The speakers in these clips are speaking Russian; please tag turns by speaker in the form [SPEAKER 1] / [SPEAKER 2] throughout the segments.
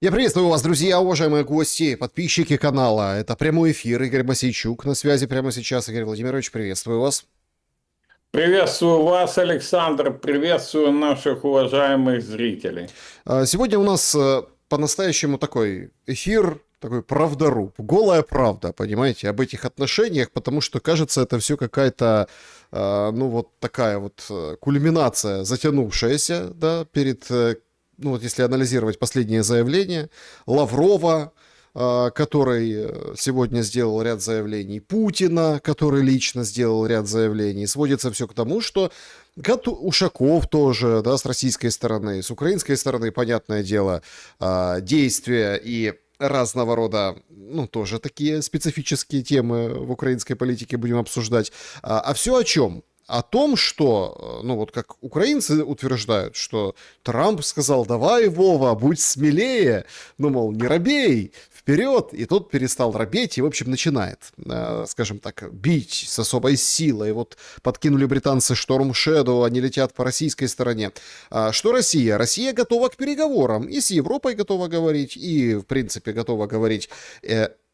[SPEAKER 1] Я приветствую вас, друзья, уважаемые гости, подписчики канала. Это прямой эфир. Игорь Мосейчук на связи прямо сейчас. Игорь Владимирович, приветствую вас.
[SPEAKER 2] Приветствую вас, Александр, приветствую наших уважаемых зрителей.
[SPEAKER 1] Сегодня у нас по-настоящему такой эфир, такой правдоруб, голая правда, понимаете, об этих отношениях, потому что, кажется, это все какая-то, ну вот такая вот кульминация, затянувшаяся, да, перед, ну вот если анализировать последнее заявление Лаврова, который сегодня сделал ряд заявлений, Путина, который лично сделал ряд заявлений. Сводится все к тому, что Ушаков тоже, да, с российской стороны, с украинской стороны, понятное дело, действия и разного рода, ну, тоже такие специфические темы в украинской политике будем обсуждать. А все о чем? О том, что, ну вот как украинцы утверждают, что Трамп сказал: давай, Вова, будь смелее, ну, мол, не робей, вперед, и тот перестал робеть и, в общем, начинает, скажем так, бить с особой силой. Вот подкинули британцы Storm Shadow, они летят по российской стороне. Что Россия? Россия готова к переговорам, и с Европой готова говорить, и, в принципе, готова говорить,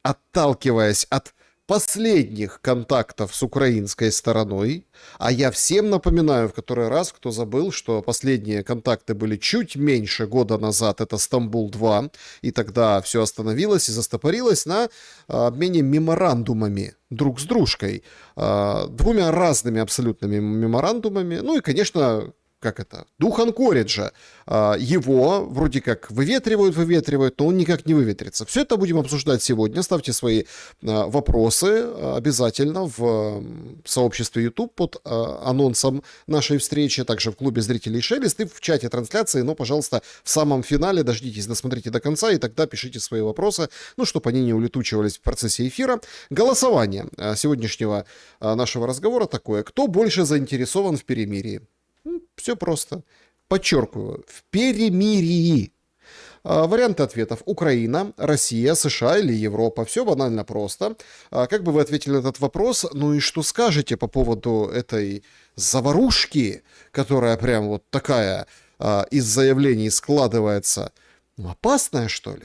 [SPEAKER 1] отталкиваясь от последних контактов с украинской стороной. А я всем напоминаю в который раз, кто забыл, что последние контакты были чуть меньше года назад, это Стамбул-2, и тогда все остановилось и застопорилось на обмене меморандумами друг с дружкой. Двумя разными абсолютными меморандумами. Ну и, конечно, как это, дух Анкориджа. Его вроде как выветривают, но он никак не выветрится. Все это будем обсуждать сегодня. Ставьте свои вопросы обязательно в сообществе YouTube под анонсом нашей встречи, также в клубе зрителей Шелест и в чате трансляции, но, пожалуйста, в самом финале дождитесь, досмотрите до конца, и тогда пишите свои вопросы, ну, чтобы они не улетучивались в процессе эфира. Голосование сегодняшнего нашего разговора такое: кто больше заинтересован в перемирии? Все просто. Подчеркиваю, в перемирии. Варианты ответов: Украина, Россия, США или Европа. Все банально просто. Как бы вы ответили на этот вопрос? Ну и что скажете по поводу этой заварушки, которая прям вот такая из заявлений складывается? Ну, опасная, что ли?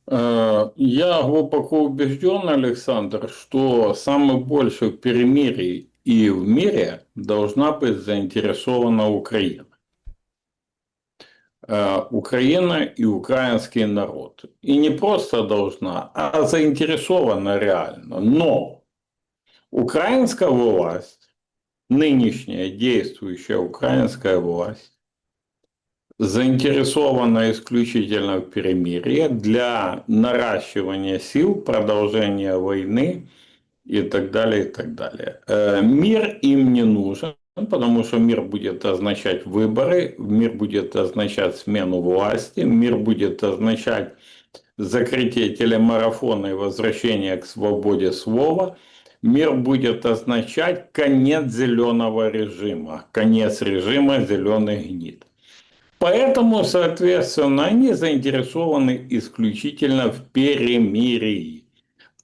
[SPEAKER 2] Я глубоко убежден, Александр, что самый больший в перемирии и в мире должна быть заинтересована Украина. Украина и украинский народ. И не просто должна, а заинтересована реально. Но украинская власть, нынешняя действующая украинская власть, заинтересована исключительно в перемирии для наращивания сил, продолжения войны и так далее, и так далее. Мир им не нужен, потому что мир будет означать выборы, мир будет означать смену власти, мир будет означать закрытие телемарафона и возвращение к свободе слова. Мир будет означать конец зеленого режима, конец режима зеленых гнид. Поэтому, соответственно, они заинтересованы исключительно в перемирии.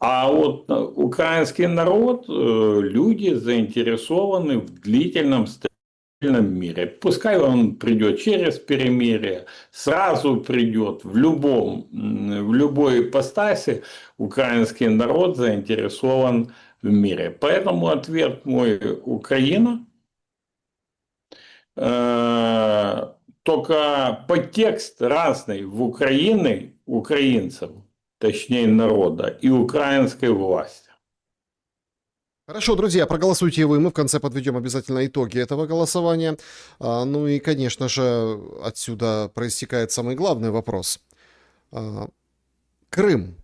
[SPEAKER 2] А вот украинский народ, люди заинтересованы в длительном стабильном мире. Пускай он придет через перемирие, сразу придет в любой ипостаси, украинский народ заинтересован в мире. Поэтому ответ мой: Украина. Только подтекст разный в Украине, украинцев, точнее народа, и украинской власти.
[SPEAKER 1] Хорошо, друзья, проголосуйте вы, мы в конце подведем обязательно итоги этого голосования. Ну и, конечно же, отсюда проистекает самый главный вопрос. Крым.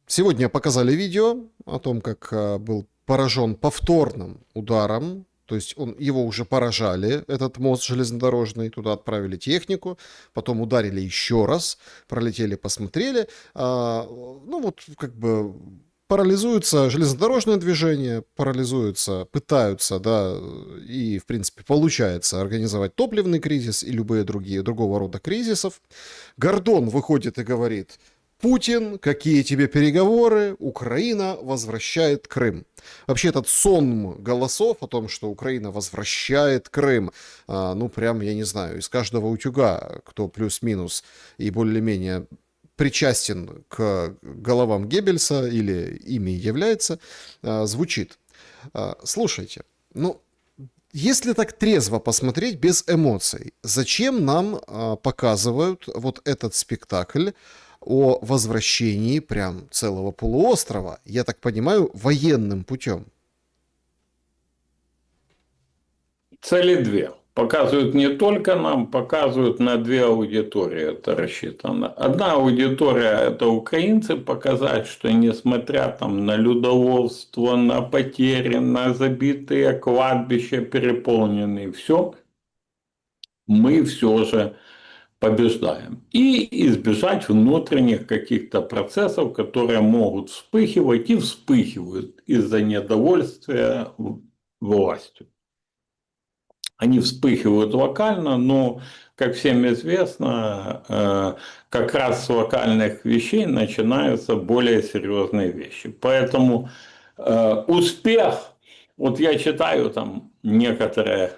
[SPEAKER 1] Сегодня показали видео о том, как был поражен повторным ударом. То есть его уже поражали, этот мост железнодорожный, туда отправили технику, потом ударили еще раз, пролетели, посмотрели. Ну вот как бы парализуется железнодорожное движение, пытаются, да, и, в принципе, получается организовать топливный кризис и любые другого рода кризисов. Гордон выходит и говорит: Путин, какие тебе переговоры? Украина возвращает Крым. Вообще этот сон голосов о том, что Украина возвращает Крым, ну прям, я не знаю, из каждого утюга, кто плюс-минус и более-менее причастен к головам Геббельса или ими является, звучит. Слушайте, ну, если так трезво посмотреть, без эмоций, зачем нам показывают вот этот спектакль о возвращении прям целого полуострова, я так понимаю, военным путем?
[SPEAKER 2] Цели две. Показывают не только нам, показывают на две аудитории это рассчитано. Одна аудитория – это украинцы, показать, что несмотря там на людоедство, на потери, на забитые кладбища переполненные, все, мы все же побеждаем. И избежать внутренних каких-то процессов, которые могут вспыхивать и вспыхивают из-за недовольствия властью. Они вспыхивают локально, но, как всем известно, как раз с локальных вещей начинаются более серьезные вещи. Поэтому успех, вот я читаю там некоторые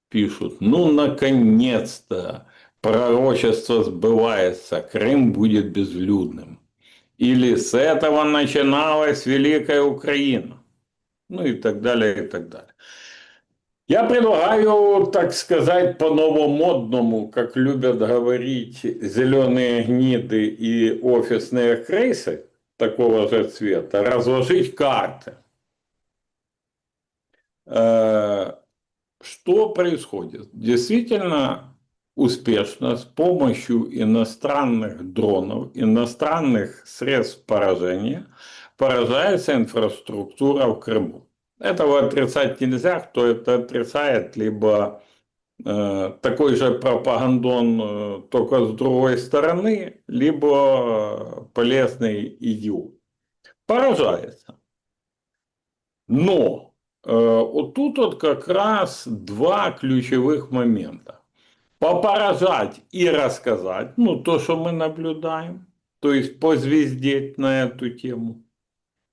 [SPEAKER 2] пишут, ну наконец-то пророчество сбывается, Крым будет безлюдным. Или с этого начиналась Великая Украина. Ну и так далее, и так далее. Я предлагаю, так сказать, по-новомодному, как любят говорить зеленые гниды и офисные крысы такого же цвета, разложить карты. Что происходит? Действительно успешно с помощью иностранных дронов, иностранных средств поражения поражается инфраструктура в Крыму. Этого отрицать нельзя, кто это отрицает, либо такой же пропагандон, только с другой стороны, либо полезный идиот. Поражается. Но вот тут вот как раз два ключевых момента. Попоражать и рассказать, ну, то, что мы наблюдаем, то есть позвездеть на эту тему.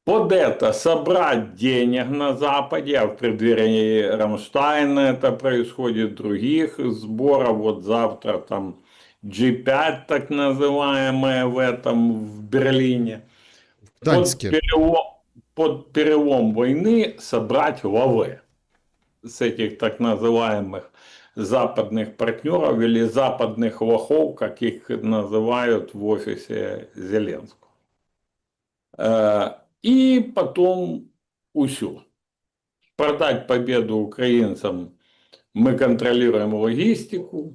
[SPEAKER 2] Под это собрать денег на Западе, а в преддверии Рамштайна это происходит, других сборов, вот завтра там G5 так называемое в Берлине.
[SPEAKER 1] В Гданьске.
[SPEAKER 2] Под перелом войны собрать лавы с этих так называемых западных партнеров или западных лохов, как их называют в офисе Зеленского. И потом усю. Продать победу украинцам, мы контролируем логистику.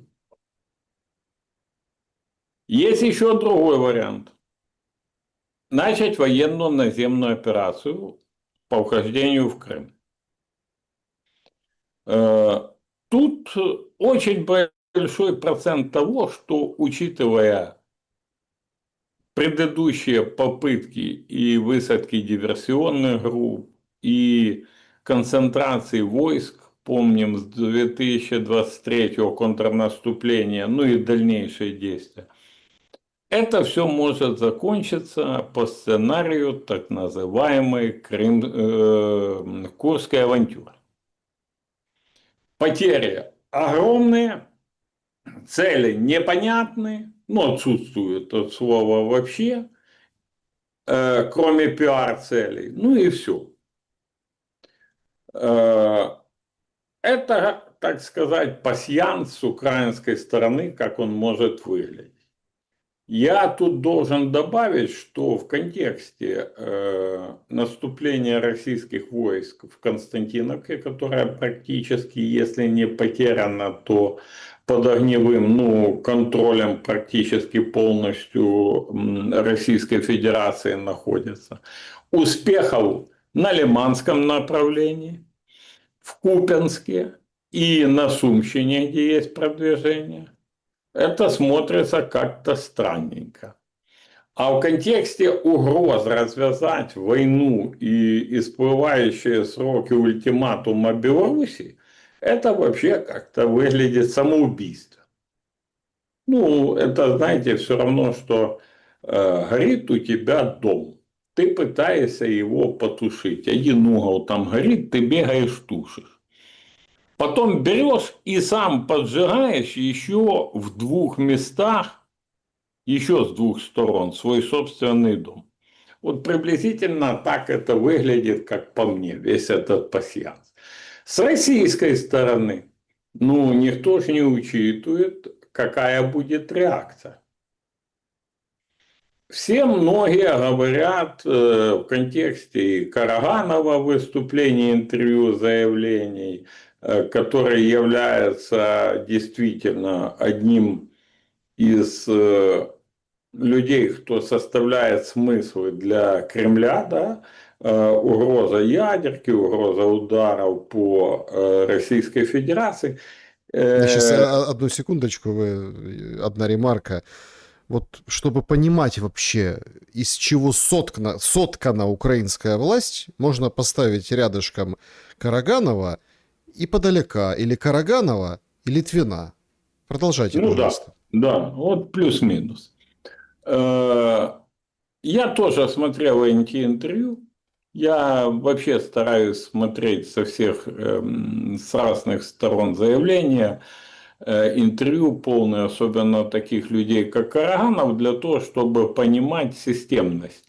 [SPEAKER 2] Есть еще другой вариант. Начать военную наземную операцию по вхождению в Крым. Тут очень большой процент того, что, учитывая предыдущие попытки и высадки диверсионных групп, и концентрации войск, помним, с 2023 контрнаступления, ну и дальнейшие действия, это все может закончиться по сценарию так называемой Курской авантюры. Потери огромные, цели непонятные, ну, отсутствует от слова вообще, кроме пиар-целей, ну и все. Это, так сказать, пасьянс с украинской стороны, как он может выглядеть. Я тут должен добавить, что в контексте наступления российских войск в Константиновке, которая практически, если не потеряна, то под огневым контролем практически полностью Российской Федерации находится, успехов на Лиманском направлении, в Купянске и на Сумщине, где есть продвижение, это смотрится как-то странненько. А в контексте угроз развязать войну и всплывающие сроки ультиматума Беларуси, это вообще как-то выглядит самоубийством. Ну, это, знаете, все равно, что горит у тебя дом. Ты пытаешься его потушить. Один угол там горит, ты бегаешь, тушишь. Потом берешь и сам поджигаешь еще в двух местах, еще с двух сторон, свой собственный дом. Вот приблизительно так это выглядит, как по мне, весь этот пасьянс. С российской стороны, ну, никто же не учитывает, какая будет реакция. Все многие говорят в контексте Караганова выступлений, интервью, заявлений, который является действительно одним из людей, кто составляет смыслы для Кремля, да, угроза ядерки, угроза ударов по Российской Федерации.
[SPEAKER 1] Я сейчас одну секундочку, одна ремарка. Вот чтобы понимать вообще, из чего соткана украинская власть, можно поставить рядышком Караганова и Подоляка, или Караганова и Литвина. Продолжайте,
[SPEAKER 2] Ну да,
[SPEAKER 1] пожалуйста.
[SPEAKER 2] да, вот плюс-минус. Я тоже смотрел эти интервью. Я вообще стараюсь смотреть со всех, с разных сторон заявления, интервью полные, особенно таких людей, как Караганов, для того, чтобы понимать системность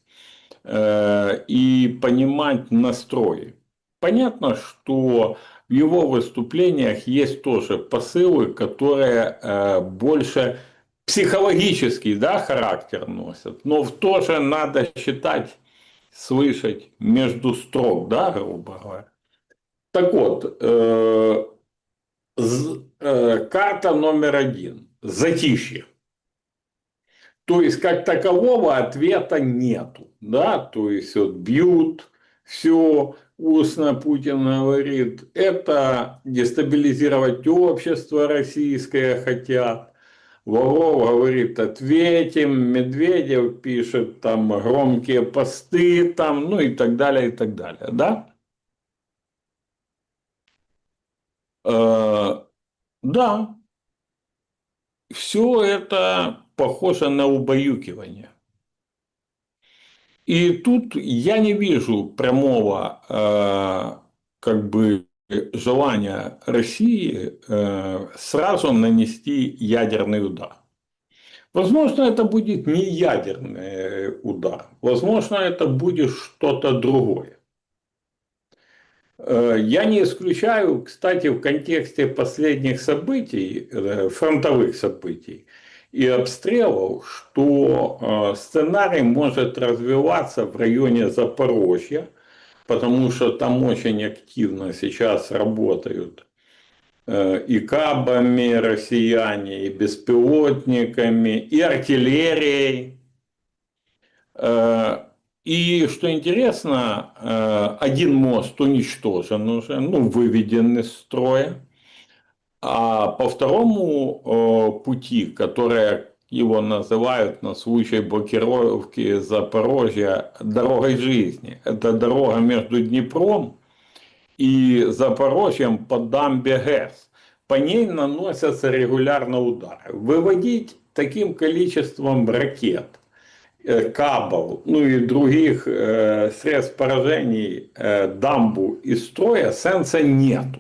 [SPEAKER 2] и понимать настрои. Понятно, что в его выступлениях есть тоже посылы, которые больше психологический, да, характер носят, но тоже надо считать, слышать между строк, да, грубо говоря. Так вот, карта номер один – затишье. То есть, как такового ответа нету. Да? То есть, вот бьют, все, устно Путин говорит, это дестабилизировать общество российское хотят. Лавров говорит, ответим, Медведев пишет там громкие посты, там, ну и так далее, и так далее. Да? Да, все это похоже на убаюкивание. И тут я не вижу прямого как бы желания России сразу нанести ядерный удар. Возможно, это будет не ядерный удар, возможно, это будет что-то другое. Я не исключаю, кстати, в контексте последних событий, фронтовых событий и обстрелов, что сценарий может развиваться в районе Запорожья, потому что там очень активно сейчас работают и кабами россияне, и беспилотниками, и артиллерией. И что интересно, один мост уничтожен уже, ну, выведен из строя. А по второму пути, который его называют на случай блокировки Запорожья дорогой жизни, это дорога между Днепром и Запорожьем по дамбе ГЭС. По ней наносятся регулярно удары. Выводить таким количеством ракет, кабов, ну и других средств поражений дамбу из строя сенса нету.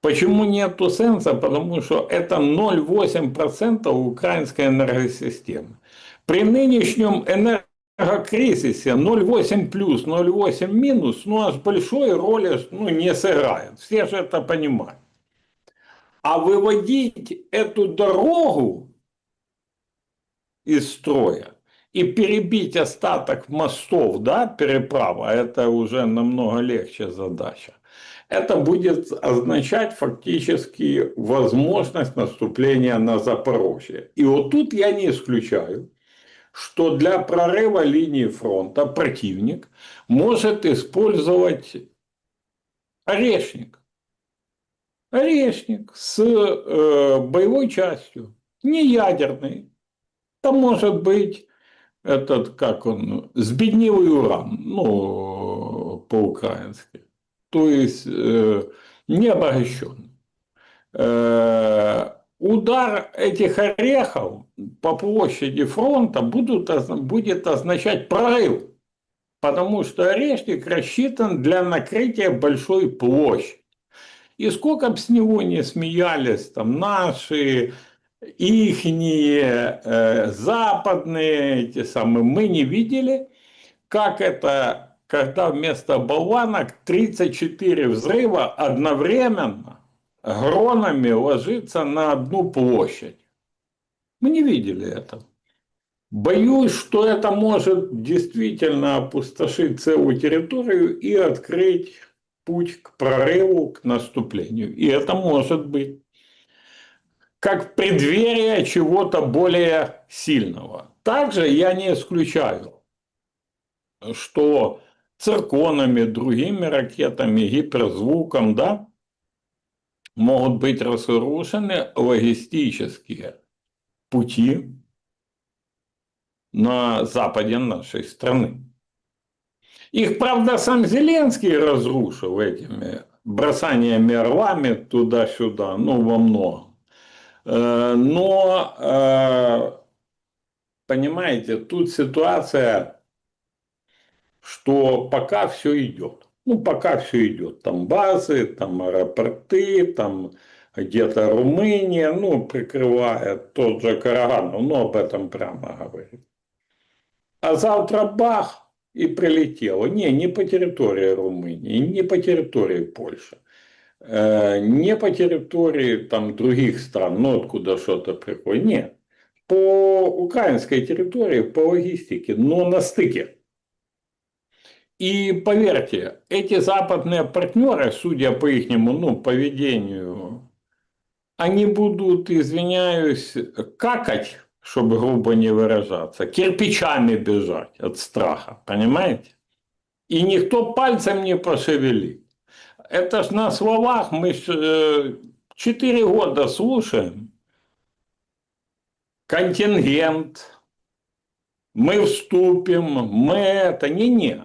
[SPEAKER 2] Почему нету сенса? Потому что это 0,8% украинской энергосистемы. При нынешнем энергокризисе 0,8 плюс, 0,8 минус, ну аж большой роли не сыграет. Все же это понимают. А выводить эту дорогу из строя и перебить остаток мостов, да, переправа, это уже намного легче задача. Это будет означать фактически возможность наступления на Запорожье. И вот тут я не исключаю, что для прорыва линии фронта противник может использовать орешник. Орешник с боевой частью, не ядерный. Там может быть этот, как он, сбеднилый уран, ну, по-украински. То есть, не обогащенный. удар этих орехов по площади фронта будет означать прорыв. Потому что орешник рассчитан для накрытия большой площади. И сколько бы с него не смеялись там наши, ихние, западные, эти самые, мы не видели, как это, когда вместо болванок 34 взрыва одновременно гронами ложится на одну площадь. Мы не видели этого. Боюсь, что это может действительно опустошить целую территорию и открыть путь к прорыву, к наступлению. И это может быть как преддверие чего-то более сильного. Также я не исключаю, что цирконами, другими ракетами, гиперзвуком, да, могут быть разрушены логистические пути на западе нашей страны. Их, правда, сам Зеленский разрушил этими бросаниями орлами туда-сюда, ну, во многом. Но, понимаете, тут ситуация, что пока все идет. Ну, пока все идет. Там базы, там аэропорты, там где-то Румыния, ну, прикрывает тот же Караганов, ну, об этом прямо говорит. А завтра бах, и прилетело. Не по территории Румынии, не по территории Польши, не по территории там, других стран, ну, откуда что-то приходит. Нет. По украинской территории, по логистике, но на стыке. И поверьте, эти западные партнеры, судя по их поведению, они будут, извиняюсь, какать, чтобы грубо не выражаться, кирпичами бежать от страха, понимаете? И никто пальцем не пошевелит. Это ж на словах мы 4 года слушаем. Контингент, мы вступим, мы это, не.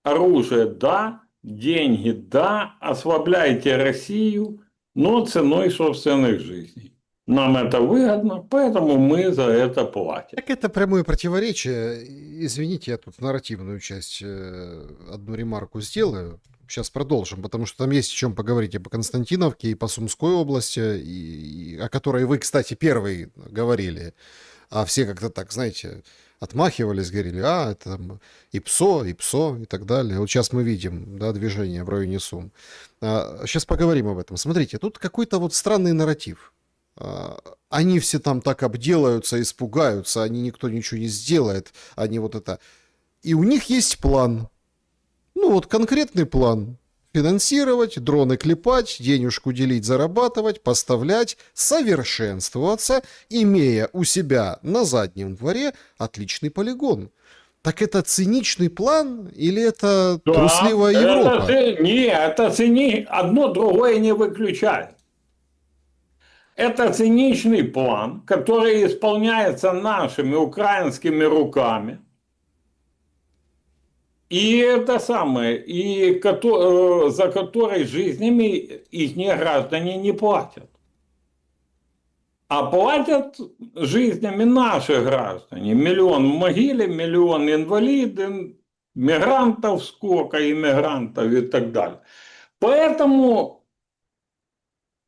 [SPEAKER 2] Оружие да, деньги да, ослабляйте Россию, но ценой собственных жизней. Нам это выгодно, поэтому мы за это платим.
[SPEAKER 1] Так это прямое противоречие. Извините, я тут нарративную часть одну ремарку сделаю. Сейчас продолжим, потому что там есть о чем поговорить и по Константиновке, и по Сумской области, и о которой вы, кстати, первый говорили. А все как-то так, знаете, отмахивались, говорили, это там ИПСО, и так далее. Вот сейчас мы видим, да, движение в районе Сум. Сейчас поговорим об этом. Смотрите, тут какой-то вот странный нарратив. Они все там так обделаются, испугаются, никто ничего не сделает, они вот это... И у них есть план. Ну вот конкретный план. Финансировать, дроны клепать, денежку делить, зарабатывать, поставлять, совершенствоваться, имея у себя на заднем дворе отличный полигон. Так это циничный план или это трусливая Европа?
[SPEAKER 2] Это одно другое не выключает. Это циничный план, который исполняется нашими украинскими руками. И это самое, и за который жизнями их граждане не платят. А платят жизнями наши граждане. 1 миллион в могиле, 1 миллион инвалидов, мигрантов сколько, иммигрантов и так далее. Поэтому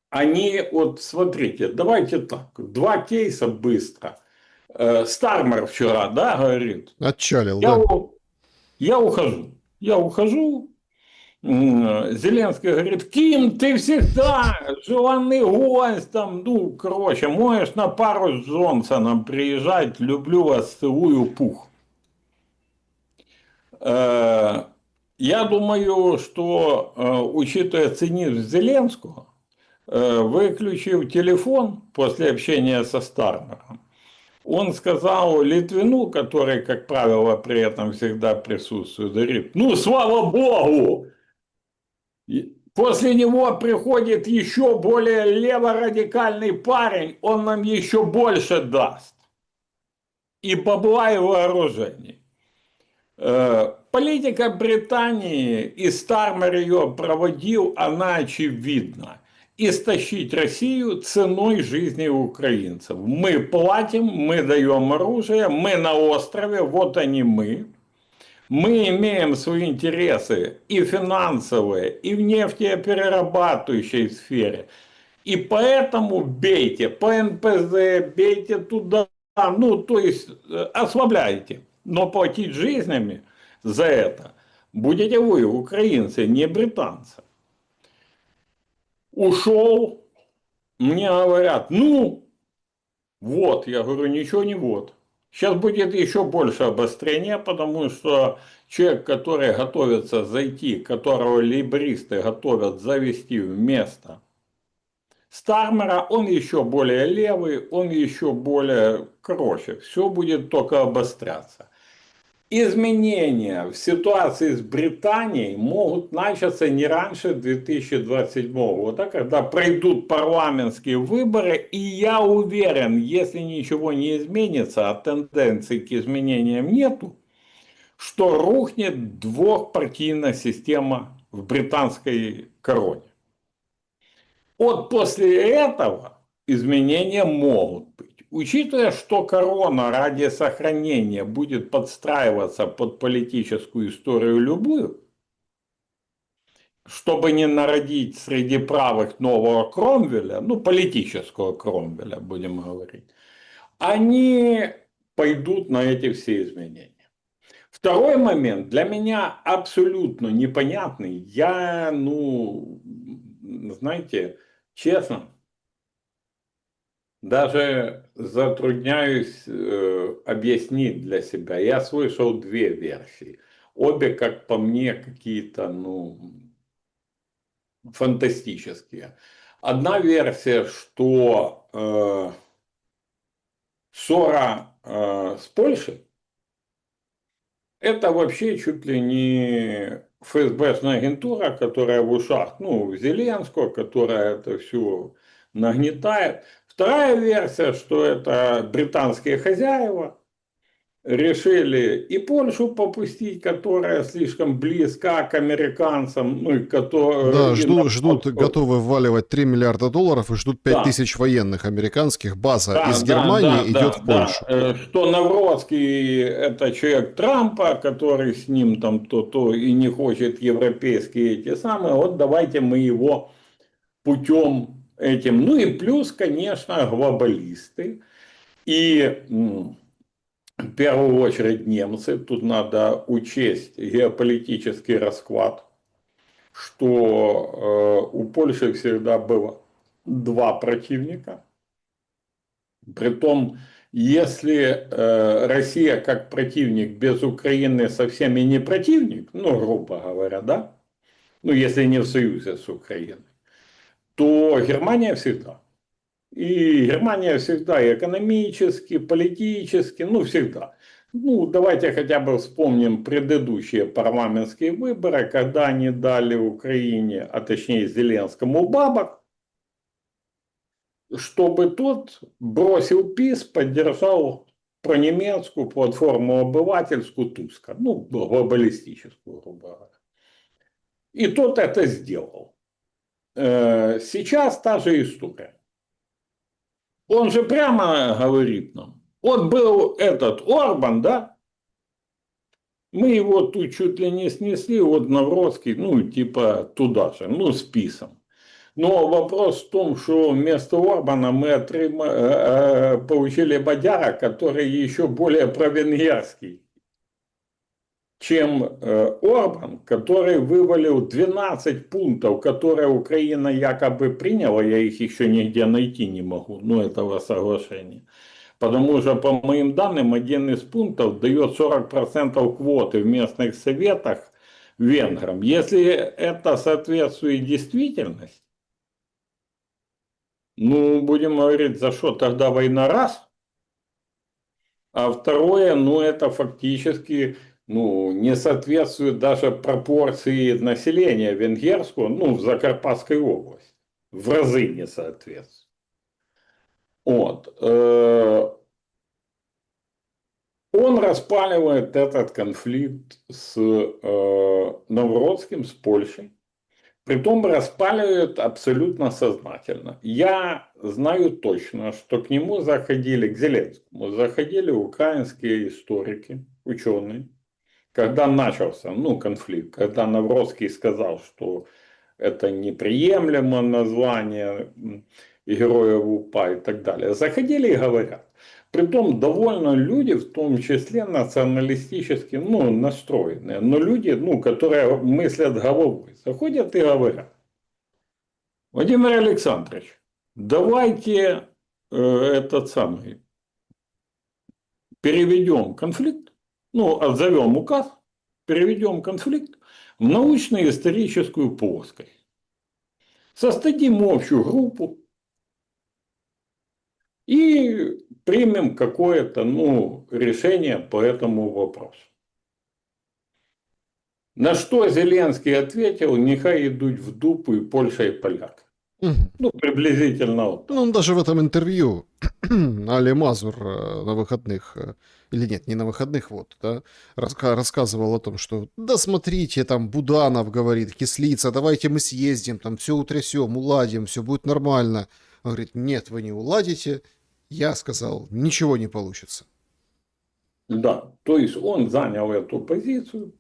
[SPEAKER 2] они, вот смотрите, давайте так, 2 кейса быстро. Стармер вчера, да, говорит?
[SPEAKER 1] Отчалил,
[SPEAKER 2] Я ухожу. Зеленский говорит, Ким, ты всегда желанный гость, там, можешь на пару с Джонсоном приезжать, люблю вас, целую, пух. Я думаю, что, учитывая цинизм Зеленского, выключив телефон после общения со Стармером, он сказал Литвину, который, как правило, при этом всегда присутствует, говорит, слава богу! После него приходит еще более леворадикальный парень, он нам еще больше даст. И бабла, и вооружений. Политика Британии, и Стармер ее проводил, она очевидна. истощить Россию ценой жизни украинцев. Мы платим, мы даем оружие, мы на острове, вот они мы. Мы имеем свои интересы и финансовые, и в нефтеперерабатывающей сфере. И поэтому бейте по НПЗ, бейте туда, ну, то есть ослабляйте. Но платить жизнями за это будете вы, украинцы, не британцы. Ушел, мне говорят, ну, вот, я говорю, ничего не вот. Сейчас будет еще больше обострения, потому что человек, который готовится зайти, которого лейбористы готовят завести вместо Стармера, он еще более левый, он еще более, короче, все будет только обостряться. Изменения в ситуации с Британией могут начаться не раньше 2027 года, когда пройдут парламентские выборы, и я уверен, если ничего не изменится, а тенденций к изменениям нету, что рухнет двухпартийная система в британской короне. Вот после этого изменения могут быть. Учитывая, что корона ради сохранения будет подстраиваться под политическую историю любую, чтобы не народить среди правых нового Кромвеля, ну, политического Кромвеля, будем говорить, они пойдут на эти все изменения. Второй момент для меня абсолютно непонятный. Я, ну, знаете, честно, даже затрудняюсь объяснить для себя. Я слышал две версии. Обе, как по мне, какие-то, ну, фантастические. Одна версия, что ссора с Польшей это вообще чуть ли не ФСБшная агентура, которая в ушах, ну, Зеленского, которая это все нагнетает. Вторая версия, что это британские хозяева решили и Польшу попустить, которая слишком близка к американцам, ну и
[SPEAKER 1] Да,
[SPEAKER 2] и
[SPEAKER 1] ждут, готовы вваливать 3 миллиарда долларов и ждут 5000 военных американских. База
[SPEAKER 2] Да,
[SPEAKER 1] из
[SPEAKER 2] да, да,
[SPEAKER 1] Германии идет
[SPEAKER 2] да,
[SPEAKER 1] в
[SPEAKER 2] да.
[SPEAKER 1] Польшу.
[SPEAKER 2] Что Навроцкий это человек Трампа, который с ним там то и не хочет европейские эти самые. Вот давайте мы его путем этим. Ну и плюс, конечно, глобалисты. И в первую очередь немцы. Тут надо учесть геополитический расклад, что у Польши всегда было два противника. Притом, если Россия как противник без Украины совсем и не противник, ну, грубо говоря, да, ну, если не в союзе с Украиной, то Германия всегда. И Германия всегда и экономически, политически, ну, всегда. Ну, давайте хотя бы вспомним предыдущие парламентские выборы, когда они дали Украине, а точнее Зеленскому бабок, чтобы тот бросил ПИС, поддержал пронемецкую платформу обывательскую Туска, ну, глобалистическую, грубо говоря. И тот это сделал. Сейчас та же история. Он же прямо говорит нам, вот был этот Орбан, да, мы его тут чуть ли не снесли, вот Навроцкий, ну, типа туда же, ну, с ПИСом. Но вопрос в том, что вместо Орбана мы получили Бодяра, который еще более провенгерский, чем Орбан, который вывалил 12 пунктов, которые Украина якобы приняла, я их еще нигде найти не могу, ну, этого соглашения. Потому что, по моим данным, один из пунктов дает 40% квоты в местных советах венграм. Если это соответствует действительности, ну, будем говорить, за что тогда война раз, а второе, ну, это фактически, ну, не соответствует даже пропорции населения венгерского, ну, в Закарпатской области. В разы не соответствует. Вот. Он распаливает этот конфликт с Навроцким, с Польшей. Притом распаливают абсолютно сознательно. Я знаю точно, что к нему заходили, к Зеленскому, заходили украинские историки, ученые, когда начался, ну, конфликт, когда Навроцкий сказал, что это неприемлемо название героев УПА и так далее. Заходили и говорят. Притом довольно люди, в том числе националистически, ну, настроенные, но люди, ну, которые мыслят головой, заходят и говорят: Владимир Александрович, давайте этот самый переведем конфликт, ну, отзовем указ, переведем конфликт в научно-историческую плоскость. Создадим общую группу и примем какое-то, ну, решение по этому вопросу. На что Зеленский ответил: нехай идут в дупу и Польша, и поляк.
[SPEAKER 1] Мгм.
[SPEAKER 2] Ну, приблизительно вот так.
[SPEAKER 1] Ну, он даже в этом интервью Али Мазур на выходных, или нет, не на выходных, вот, да, рассказывал о том, что, да смотрите, там Буданов говорит, Кислица, давайте мы съездим, там все утрясем, уладим, все будет нормально. Он говорит, нет, вы не уладите. Я сказал, ничего не получится.
[SPEAKER 2] Да, то есть он занял эту позицию.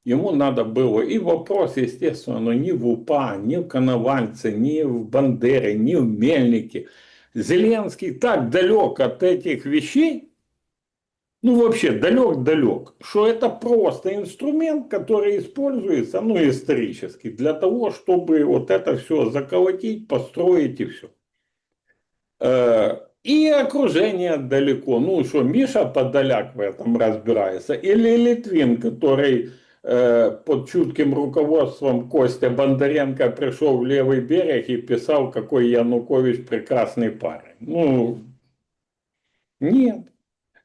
[SPEAKER 2] Ему надо было, и вопрос, естественно, но ни в УПА, ни в Коновальце, ни в Бандере, ни в Мельнике. Зеленский так далек от этих вещей, ну вообще далек-далек, что это просто инструмент, который используется, ну, исторически, для того, чтобы вот это все заколотить, построить и все. И окружение далеко. Ну что, Миша Подоляк в этом разбирается. Или Литвин, который под чутким руководством Костя Бондаренко пришел в левый берег и писал, какой Янукович прекрасный парень. Ну, нет.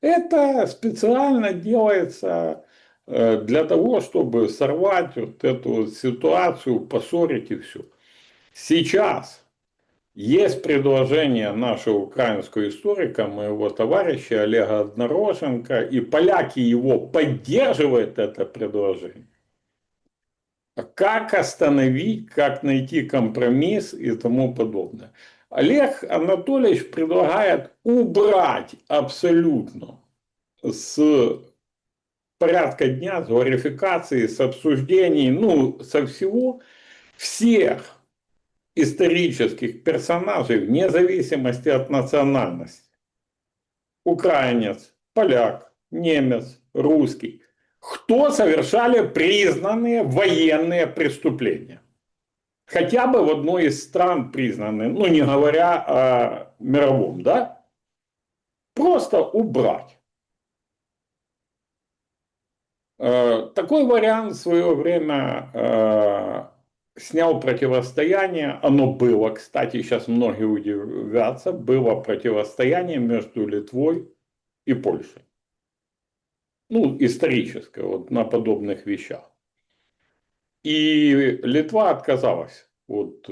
[SPEAKER 2] Это специально делается для того, чтобы сорвать вот эту ситуацию, поссорить и все. Сейчас есть предложение нашего украинского историка, моего товарища Олега Однороженко, и поляки его поддерживают, это предложение. Как остановить, как найти компромисс и тому подобное. Олег Анатольевич предлагает убрать абсолютно с порядка дня, с глорификации, с обсуждений, ну, со всего, всех исторических персонажей вне зависимости от национальности. Украинец, поляк, немец, русский. Кто совершали признанные военные преступления. Хотя бы в одной из стран признанные, ну не говоря о мировом, да? Просто убрать. Такой вариант в свое время снял противостояние, оно было, кстати, сейчас многие удивятся, было противостояние между Литвой и Польшей. Ну, историческое, вот на подобных вещах. И Литва отказалась от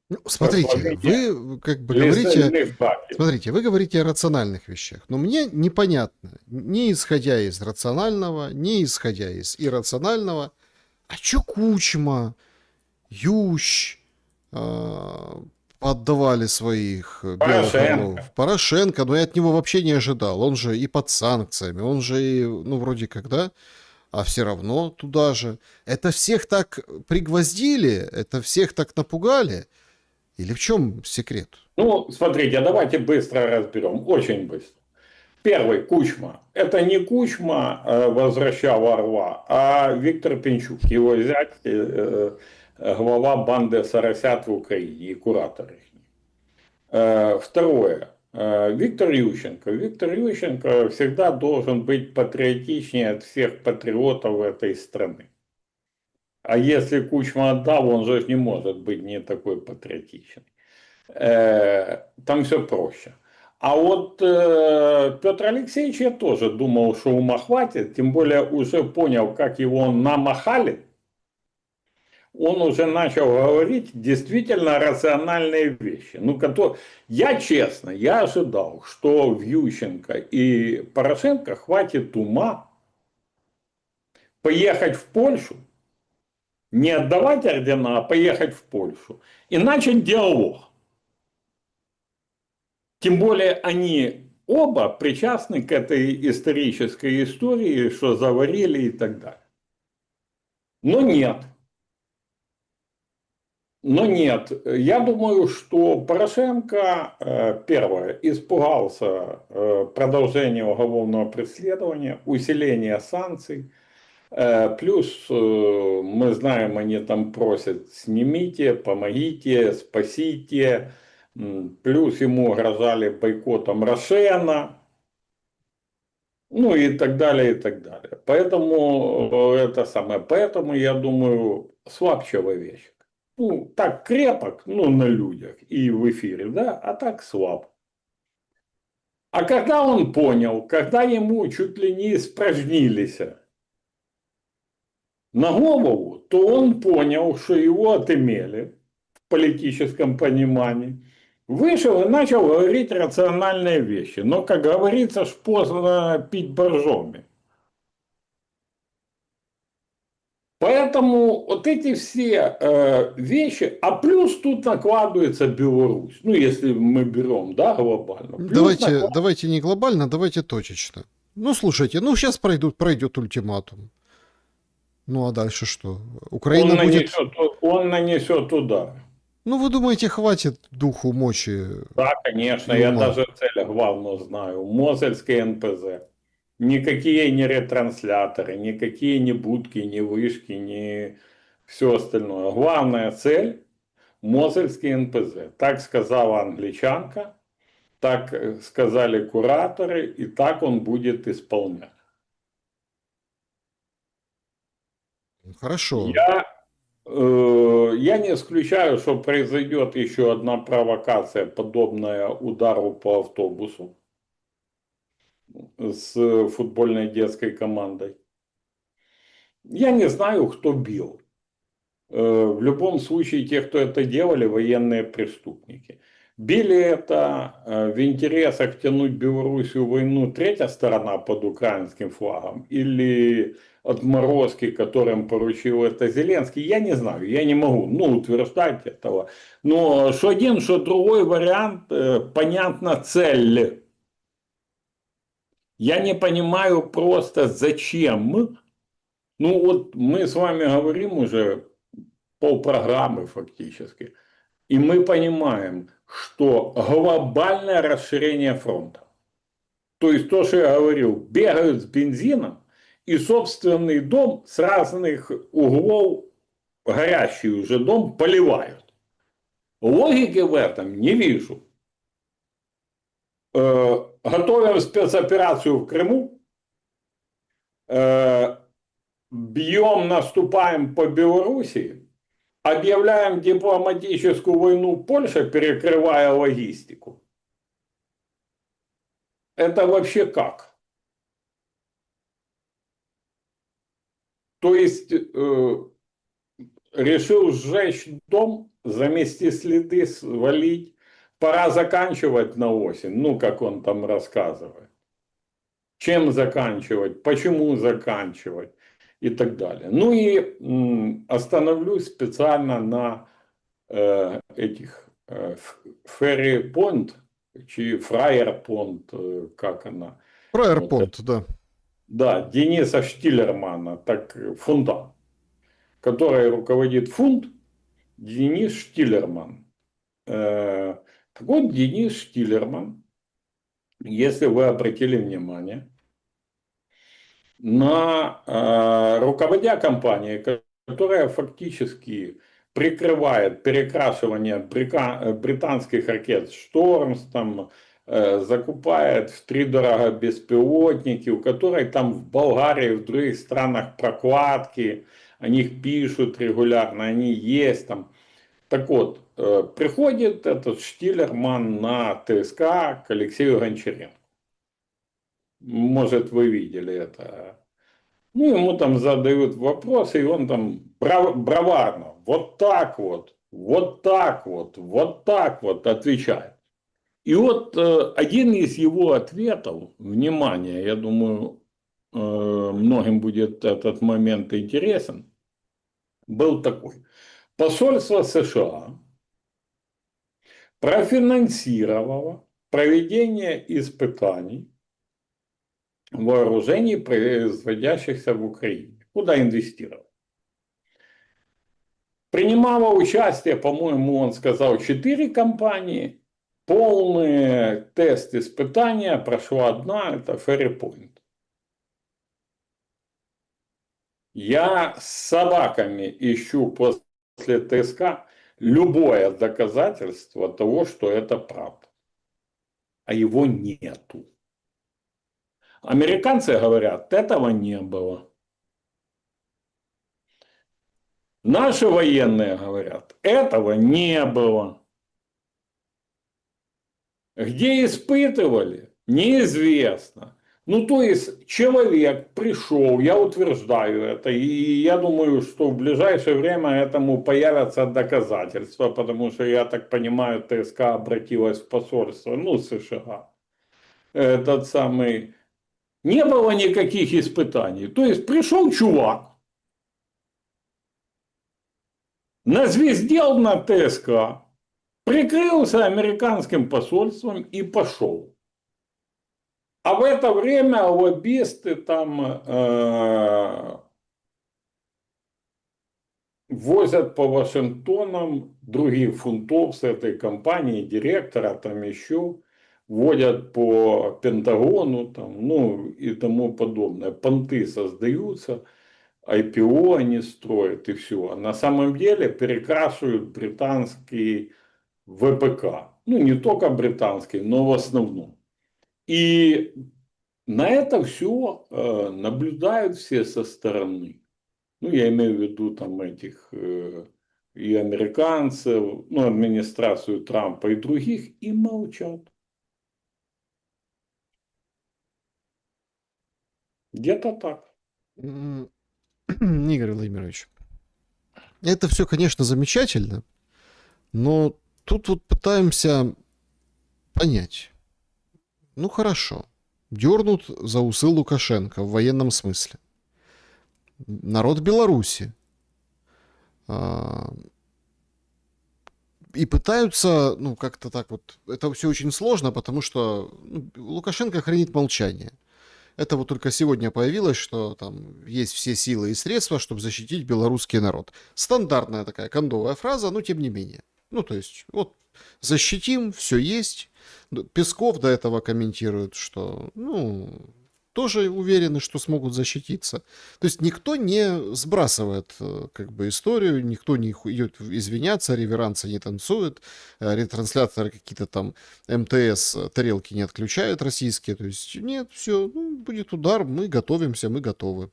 [SPEAKER 1] Ну, смотрите, вы как бы говорите, смотрите, вы говорите о рациональных вещах, но мне непонятно, не исходя из рационального, не исходя из иррационального, а чё Кучма, Ющ отдавали своих белых орлов? Порошенко, но я от него вообще не ожидал. Он же и под санкциями, он же и, ну, вроде как, да, а все равно туда же. Это всех так пригвоздили, это всех так напугали? Или в чем секрет?
[SPEAKER 2] Ну, смотрите, давайте быстро разберем, очень быстро. Первый, Кучма. Это не Кучма возвращал орла, а Виктор Пинчук, его зять, глава банды «Соросят» в Украине и куратор их. Второе. Виктор Ющенко. Виктор Ющенко всегда должен быть патриотичнее от всех патриотов этой страны. А если Кучма отдал, он же не может быть не такой патриотичный. Там все проще. А вот Петр Алексеевич, я тоже думал, что ума хватит, тем более уже понял, как его намахали. Он уже начал говорить действительно рациональные вещи. Ну, я честно, я ожидал, что в Ющенко и Порошенко хватит ума поехать в Польшу, Не отдавать ордена, а поехать в Польшу и начать диалог. Тем более они оба причастны к этой исторической истории, что заварили и так далее. Но нет. Но нет, я думаю, что Порошенко, первое, испугался продолжения уголовного преследования, усиления санкций. Плюс, мы знаем, они там просят: снимите, помогите, спасите. Плюс ему угрожали бойкотом Рошена. Ну и так далее, и так далее. Поэтому поэтому я думаю, слаб человечек. Ну, так крепок, ну, на людях и в эфире, да, а так слаб. А когда он понял, когда ему чуть ли не испражнились на голову, то он понял, что его отымели в политическом понимании. Вышел и начал говорить рациональные вещи. Но, как говорится, ж поздно пить боржоми. Поэтому вот эти все вещи, а плюс тут накладывается Беларусь, ну если мы берем, да, глобально.
[SPEAKER 1] Давайте не глобально, давайте точечно. Ну, слушайте, ну сейчас пройдет ультиматум. Ну, а дальше что? Украина будет...
[SPEAKER 2] Он нанесет удар.
[SPEAKER 1] Ну, вы думаете, хватит духу, мочи
[SPEAKER 2] Да, конечно,
[SPEAKER 1] и
[SPEAKER 2] я
[SPEAKER 1] ума?
[SPEAKER 2] даже цель главную знаю. Мозельский НПЗ. Никакие не ретрансляторы, никакие не будки, не вышки, не все остальное. Главная цель — Мозельский НПЗ. Так сказала англичанка, так сказали кураторы, и так он будет исполнять.
[SPEAKER 1] Хорошо.
[SPEAKER 2] Я не исключаю, что произойдет еще одна провокация, подобная удару по автобусу с футбольной детской командой. Я не знаю, кто бил. В любом случае, те, кто это делали, военные преступники. Били это в интересах тянуть Белоруссию в войну третья сторона под украинским флагом или отморозки, которым поручил это Зеленский, я не знаю, я не могу утверждать этого. Но что один, что другой вариант, понятна цель. Я не понимаю просто, зачем. Ну вот мы с вами говорим уже полпрограммы фактически. И мы понимаем, что глобальное расширение фронта. То есть то, что я говорил, бегают с бензином и собственный дом с разных углов, горящий уже дом, поливают. Логики в этом не вижу. Готовим спецоперацию в Крыму, бьем, наступаем по Белоруссии, объявляем дипломатическую войну Польше, перекрывая логистику. Это вообще как? То есть решил сжечь дом, замести следы, свалить. Пора заканчивать на осень, ну, как он там рассказывает. Чем заканчивать, почему заканчивать и так далее. Ну и остановлюсь специально на этих Ferry Point, чи Фраер Понт, как она.
[SPEAKER 1] Про да.
[SPEAKER 2] Да, Дениса Штиллермана, так фунда, который руководит фунд, Денис Штиллерман. Так вот, Денис Штиллерман, если вы обратили внимание, руководя компанией, которая фактически прикрывает перекрашивание британских ракет «Штормс», там, закупает втридорого беспилотники, у которой там в Болгарии, в других странах прокладки, о них пишут регулярно, они есть там. Так вот, приходит этот Штиллерман на ТСК к Алексею Гончаренко. Может, вы видели это. Ну, ему там задают вопросы, и он там браварно, вот так вот, вот так вот, вот так вот отвечает. И вот один из его ответов, внимание, я думаю, многим будет этот момент интересен. был такой. Посольство США профинансировало проведение испытаний вооружений, производящихся в Украине. Куда инвестировал? Принимало участие, по-моему, он сказал, 4 компании. Полный тест испытания прошла одна, это Ferrypoint. Я с собаками ищу после ТСК любое доказательство того, что это правда. А его нету. Американцы говорят, этого не было. Наши военные говорят, этого не было. Где испытывали, неизвестно. Ну, то есть, человек пришел, я утверждаю это, и я думаю, что в ближайшее время этому появятся доказательства, потому что, я так понимаю, ТСК обратилась в посольство, ну, США. Этот самый... Не было никаких испытаний. То есть, пришел чувак, назвездел на ТСК, прикрылся американским посольством и пошел. А в это время лоббисты там возят по Вашингтонам других фунтов с этой компании, директора там еще, водят по Пентагону там, ну и тому подобное. Понты создаются, IPO они строят и все. А на самом деле перекрашивают британский ВПК. Ну не только британский, но в основном. И на это все наблюдают все со стороны. Ну, я имею в виду там этих и американцев, ну, администрацию Трампа и других, и молчат. Где-то так.
[SPEAKER 1] Игорь Владимирович, это все, конечно, замечательно, но тут вот пытаемся понять. Ну хорошо, дернут за усы Лукашенко в военном смысле. Народ Беларуси. И пытаются, ну, как-то так вот... Это все очень сложно, потому что Лукашенко хранит молчание. Это вот только сегодня появилось, что там есть все силы и средства, чтобы защитить белорусский народ. Стандартная такая кондовая фраза, но тем не менее. Ну, то есть, вот, защитим, все есть. Песков до этого комментирует, что, ну, тоже уверены, что смогут защититься. То есть никто не сбрасывает как бы историю, никто не идет извиняться, реверансы не танцует, ретрансляторы какие-то там МТС тарелки не отключают российские. То есть нет, все, ну, будет удар, мы готовимся, мы готовы.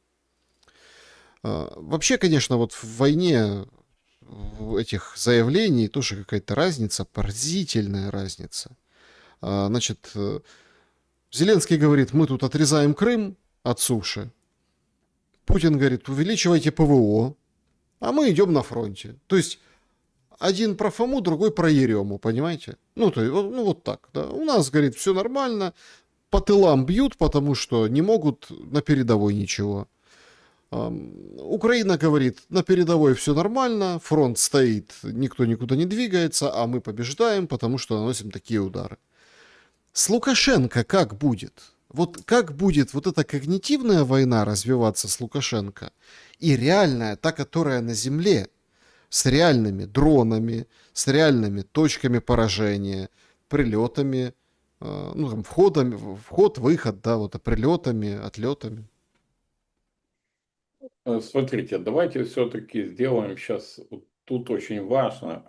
[SPEAKER 1] Вообще, конечно, вот в войне этих заявлений тоже какая-то разница, поразительная разница. Значит, Зеленский говорит, мы тут отрезаем Крым от суши. Путин говорит, увеличивайте ПВО, а мы идем на фронте. То есть один про Фому, другой про Ерему, понимаете? Ну, то есть, ну вот так. Да. У нас, говорит, все нормально, по тылам бьют, потому что не могут на передовой ничего. Украина говорит, на передовой все нормально, фронт стоит, никто никуда не двигается, а мы побеждаем, потому что наносим такие удары. С Лукашенко как будет? Вот как будет вот эта когнитивная война развиваться с Лукашенко и реальная, та, которая на земле, с реальными дронами, с реальными точками поражения, прилетами, ну там вход, выход, да, вот прилетами, отлетами.
[SPEAKER 2] Смотрите, давайте все-таки сделаем сейчас, тут очень важно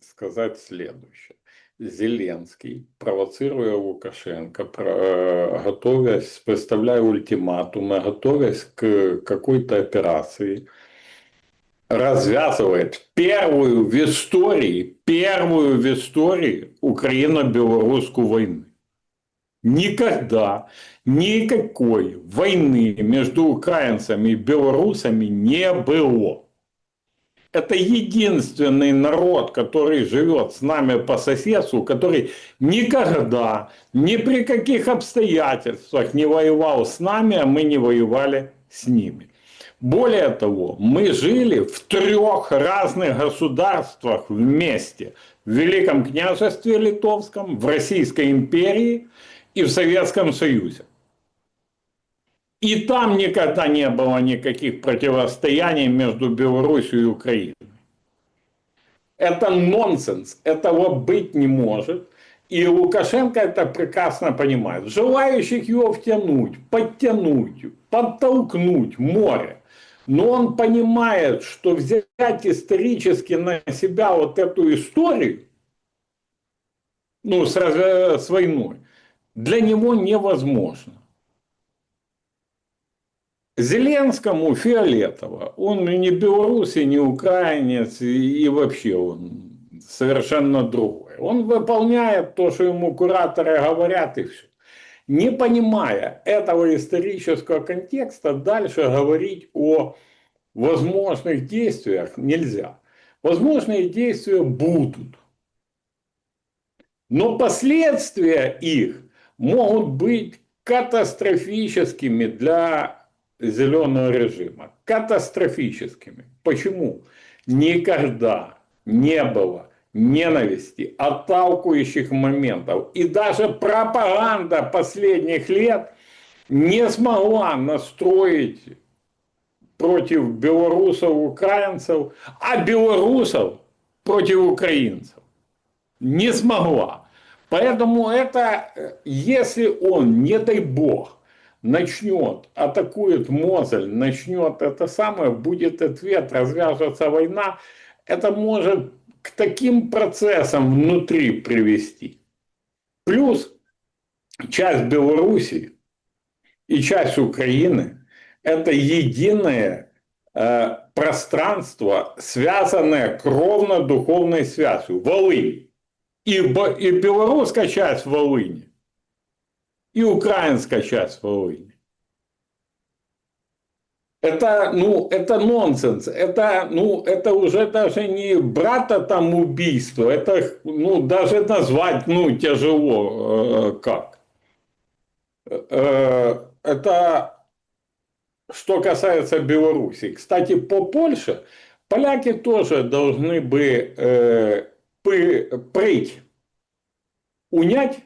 [SPEAKER 2] сказать следующее. Зеленский, провоцируя Лукашенко, готовясь, представляя ультиматумы, готовясь к какой-то операции, развязывает первую в истории Украино-белорусскую войну. Никогда никакой войны между украинцами и белорусами не было. Это единственный народ, который живет с нами по соседству, который никогда, ни при каких обстоятельствах не воевал с нами, а мы не воевали с ними. Более того, мы жили в 3 разных государствах вместе. В Великом княжестве Литовском, в Российской империи и в Советском Союзе. И там никогда не было никаких противостояний между Беларусью и Украиной. Это нонсенс, этого быть не может. И Лукашенко это прекрасно понимает. Желающих его втянуть, подтянуть, подтолкнуть море. Но он понимает, что взять исторически на себя вот эту историю, ну, с войной, для него невозможно. Зеленскому фиолетово. Он не белорус, и не украинец, и вообще он совершенно другой. Он выполняет то, что ему кураторы говорят, и все. Не понимая этого исторического контекста, дальше говорить о возможных действиях нельзя. Возможные действия будут. Но последствия их могут быть катастрофическими для зеленого режима. Катастрофическими. Почему? Никогда не было ненависти, отталкивающих моментов. И даже пропаганда последних лет не смогла настроить против белорусов, украинцев, а белорусов против украинцев. Не смогла. Поэтому это, если он, не дай бог, начнет, атакует Мозель, начнет это самое, будет ответ, развяжется война, это может к таким процессам внутри привести. Плюс часть Белоруссии и часть Украины – это единое пространство, связанное кровно-духовной связью. Волынь. И белорусская часть Волыни, и украинская часть Волыни. Это нонсенс. Это уже даже не брата там убийство. Это, даже назвать, тяжело как. Это что касается Беларуси. Кстати, по Польше поляки тоже должны бы прыть, унять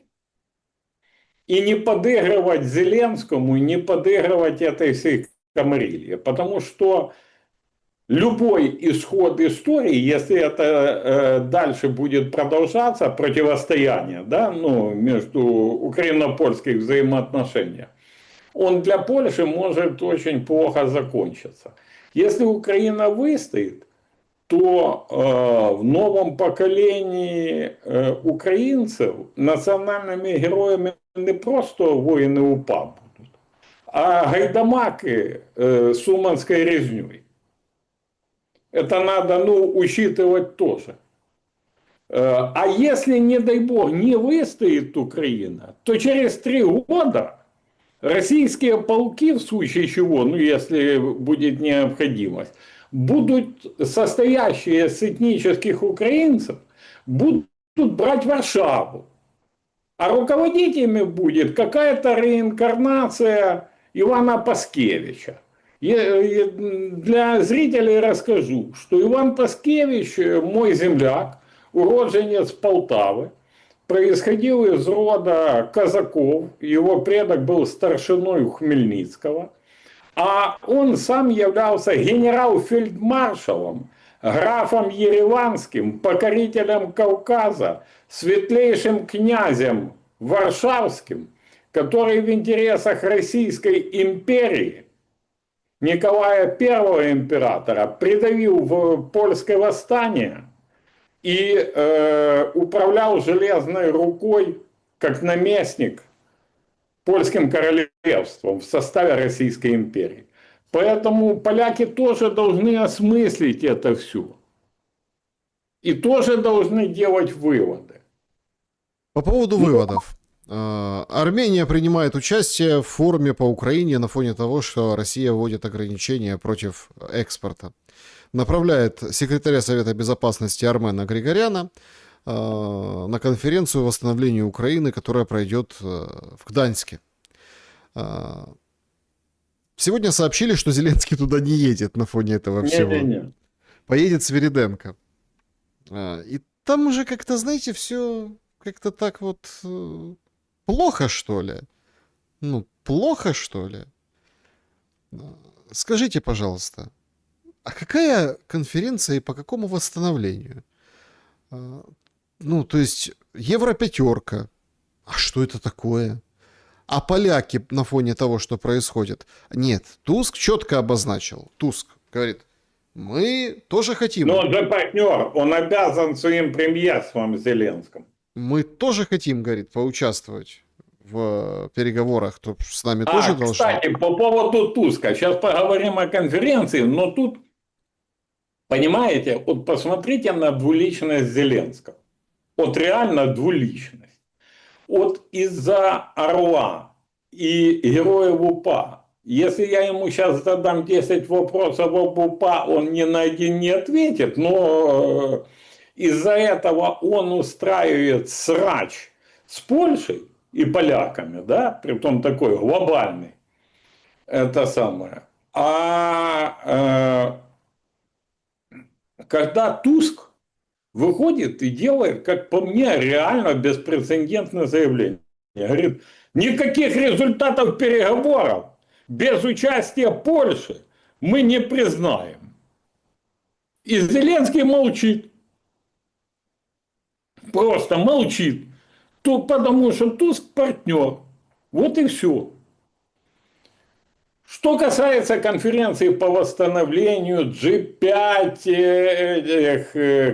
[SPEAKER 2] и не подыгрывать Зеленскому, и не подыгрывать этой всей камарилье. Потому что любой исход истории, если это дальше будет продолжаться, противостояние, да, между украино-польских взаимоотношениях, он для Польши может очень плохо закончиться. Если Украина выстоит, то в новом поколении украинцев национальными героями не просто воины УПА будут, а гайдамаки с Уманской резней. Это надо учитывать тоже. А если, не дай бог, не выстоит Украина, то через 3 года российские полки, в случае чего, если будет необходимость, будут состоящие из этнических украинцев, будут брать Варшаву. А руководить ими будет какая-то реинкарнация Ивана Паскевича. Для зрителей расскажу, что Иван Паскевич, мой земляк, уроженец Полтавы, происходил из рода казаков, его предок был старшиной у Хмельницкого, а он сам являлся генерал-фельдмаршалом, графом Ереванским, покорителем Кавказа, светлейшим князем Варшавским, который в интересах Российской империи Николая I императора придавил в польское восстание и управлял железной рукой как наместник польским королевством в составе Российской империи. Поэтому поляки тоже должны осмыслить это все. И тоже должны делать выводы.
[SPEAKER 1] По поводу выводов. Армения принимает участие в форуме по Украине на фоне того, что Россия вводит ограничения против экспорта. Направляет секретаря Совета Безопасности Армена Григоряна на конференцию восстановления Украины, которая пройдет в Гданьске. сегодня сообщили, что Зеленский туда не едет на фоне этого всего.
[SPEAKER 2] Не-не-не.
[SPEAKER 1] Поедет Свириденко. И там уже как-то, знаете, все как-то так вот плохо, что ли? Ну, плохо, что ли? Скажите, пожалуйста, а какая конференция и по какому восстановлению? Ну, то есть, Европятерка. А что это такое? А поляки на фоне того, что происходит? Нет, Туск четко обозначил. Туск говорит, мы тоже хотим.
[SPEAKER 2] Но он же партнер, он обязан своим премьерством Зеленскому.
[SPEAKER 1] Мы тоже хотим, говорит, поучаствовать в переговорах. То с нами тоже должны.
[SPEAKER 2] Кстати, по поводу Туска. Сейчас поговорим о конференции, но тут, понимаете, вот посмотрите на двуличность Зеленского. Вот реально двуличность. Вот из-за Орла и Героев УПА, если я ему сейчас задам 10 вопросов об УПА, он ни на один не ответит, но из-за этого он устраивает срач с Польшей и поляками, да, притом такой глобальный, это самое. Когда Туск выходит и делает, как по мне, реально беспрецедентное заявление. Говорит, никаких результатов переговоров без участия Польши мы не признаем. И Зеленский молчит. Просто молчит. Потому что Туск партнер. Вот и все. Что касается конференции по восстановлению G5,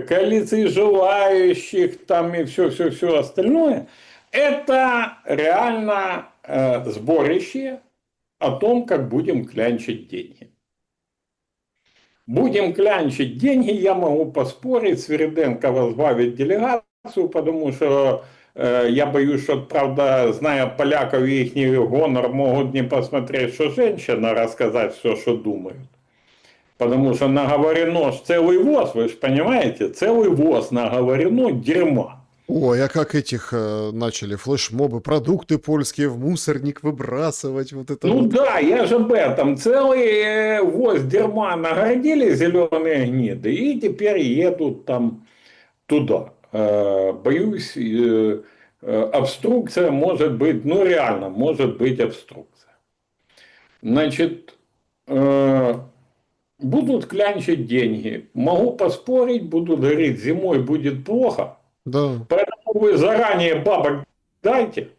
[SPEAKER 2] коалиции желающих там и все остальное, это реально сборище о том, как будем клянчить деньги. Будем клянчить деньги, я могу поспорить, Свириденко возглавит делегацию, потому что я боюсь, что, правда, зная поляков и их гонор, могут не посмотреть, что женщина, рассказать все, что думают. Потому что наговорено ж целый воз, вы же понимаете, целый воз наговорено дерьма.
[SPEAKER 1] Ой, а как этих начали флешмобы, продукты польские в мусорник выбрасывать, вот это
[SPEAKER 2] Ну
[SPEAKER 1] вот.
[SPEAKER 2] да, я же об этом. Целый воз дерьма наградили зеленые гниды и теперь едут там туда. Боюсь, обструкция может быть, ну реально, может быть обструкция. Значит, будут клянчить деньги. Могу поспорить, будут говорить, зимой будет плохо.
[SPEAKER 1] Да.
[SPEAKER 2] Поэтому вы заранее бабок дайте,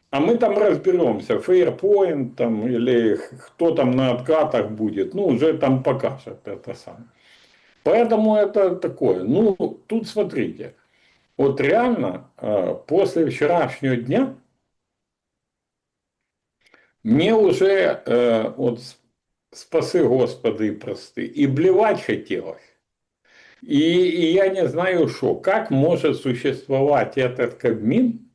[SPEAKER 2] а мы там разберемся. Fairpoint там, или кто там на откатах будет. Ну, уже там покажет это самое. Поэтому это такое. Ну, тут смотрите. Вот реально, после вчерашнего дня мне уже, вот спаси Господи и прости, и блевать хотелось. И я не знаю, что, как может существовать этот Кабмин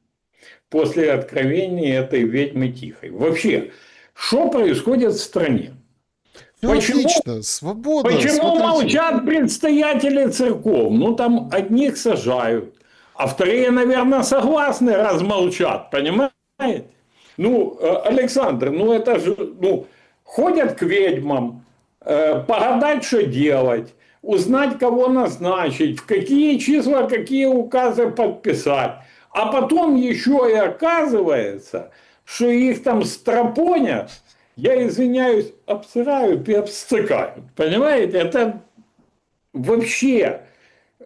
[SPEAKER 2] после откровения этой ведьмы Тихой. Вообще, что происходит в стране?
[SPEAKER 1] Всё отлично, свобода.
[SPEAKER 2] Почему
[SPEAKER 1] смотрите.
[SPEAKER 2] молчат предстоятели церков? Ну, там одних сажают, а вторые, наверное, согласны, раз молчат, понимаете? Ну, Александр, ну это же, ну, ходят к ведьмам, погадать, что делать, узнать, кого назначить, в какие числа, какие указы подписать. А потом еще и оказывается, что их там стропонят, я извиняюсь, обсырают и обстыкают. Понимаете, это вообще...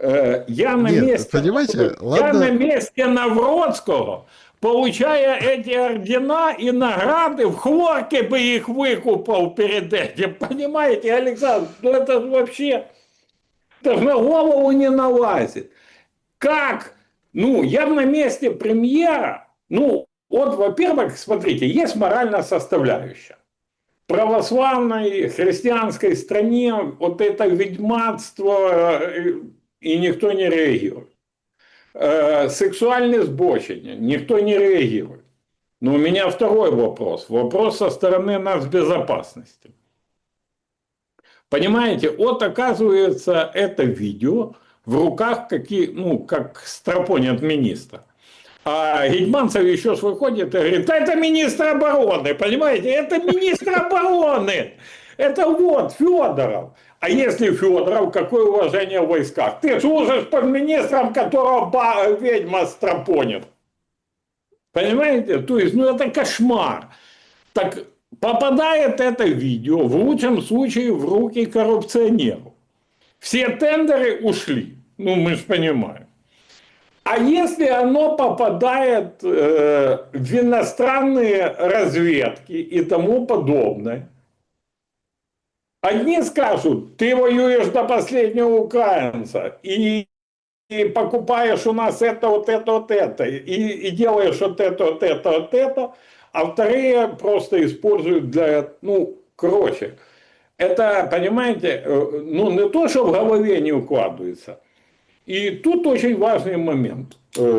[SPEAKER 2] Я на
[SPEAKER 1] Нет,
[SPEAKER 2] месте,
[SPEAKER 1] понимаете,
[SPEAKER 2] я
[SPEAKER 1] ладно.
[SPEAKER 2] на месте Навродского, получая эти ордена и награды, в хлорке бы их выкупал перед этим. Понимаете, Александр, ну это вообще... Это на голову не налазит. Как? Ну, я на месте премьера. Ну, вот, во-первых, смотрите, есть моральная составляющая. В православной христианской стране вот это ведьматство, и никто не реагирует. Сексуальное сбочение, никто не реагирует. Но у меня второй вопрос. Вопрос со стороны нацбезопасности. Понимаете, вот оказывается это видео в руках, как стропонят министра. А Гетманцев еще ж выходит и говорит, да это министр обороны, понимаете, это министр обороны. Это вот Федоров. А если Федоров, какое уважение в войсках? Ты служишь под министром, которого ведьма стропонит. Понимаете? То есть, ну это кошмар. Так попадает это видео в лучшем случае в руки коррупционеру. Все тендеры ушли. Ну, мы же понимаем. А если оно попадает в иностранные разведки и тому подобное, одни скажут, ты воюешь до последнего украинца и покупаешь у нас это, вот это, вот это, и делаешь вот это, вот это, вот это, а вторые просто используют для, ну, короче, это, понимаете, ну, не то, что в голове не укладывается. И тут очень важный момент.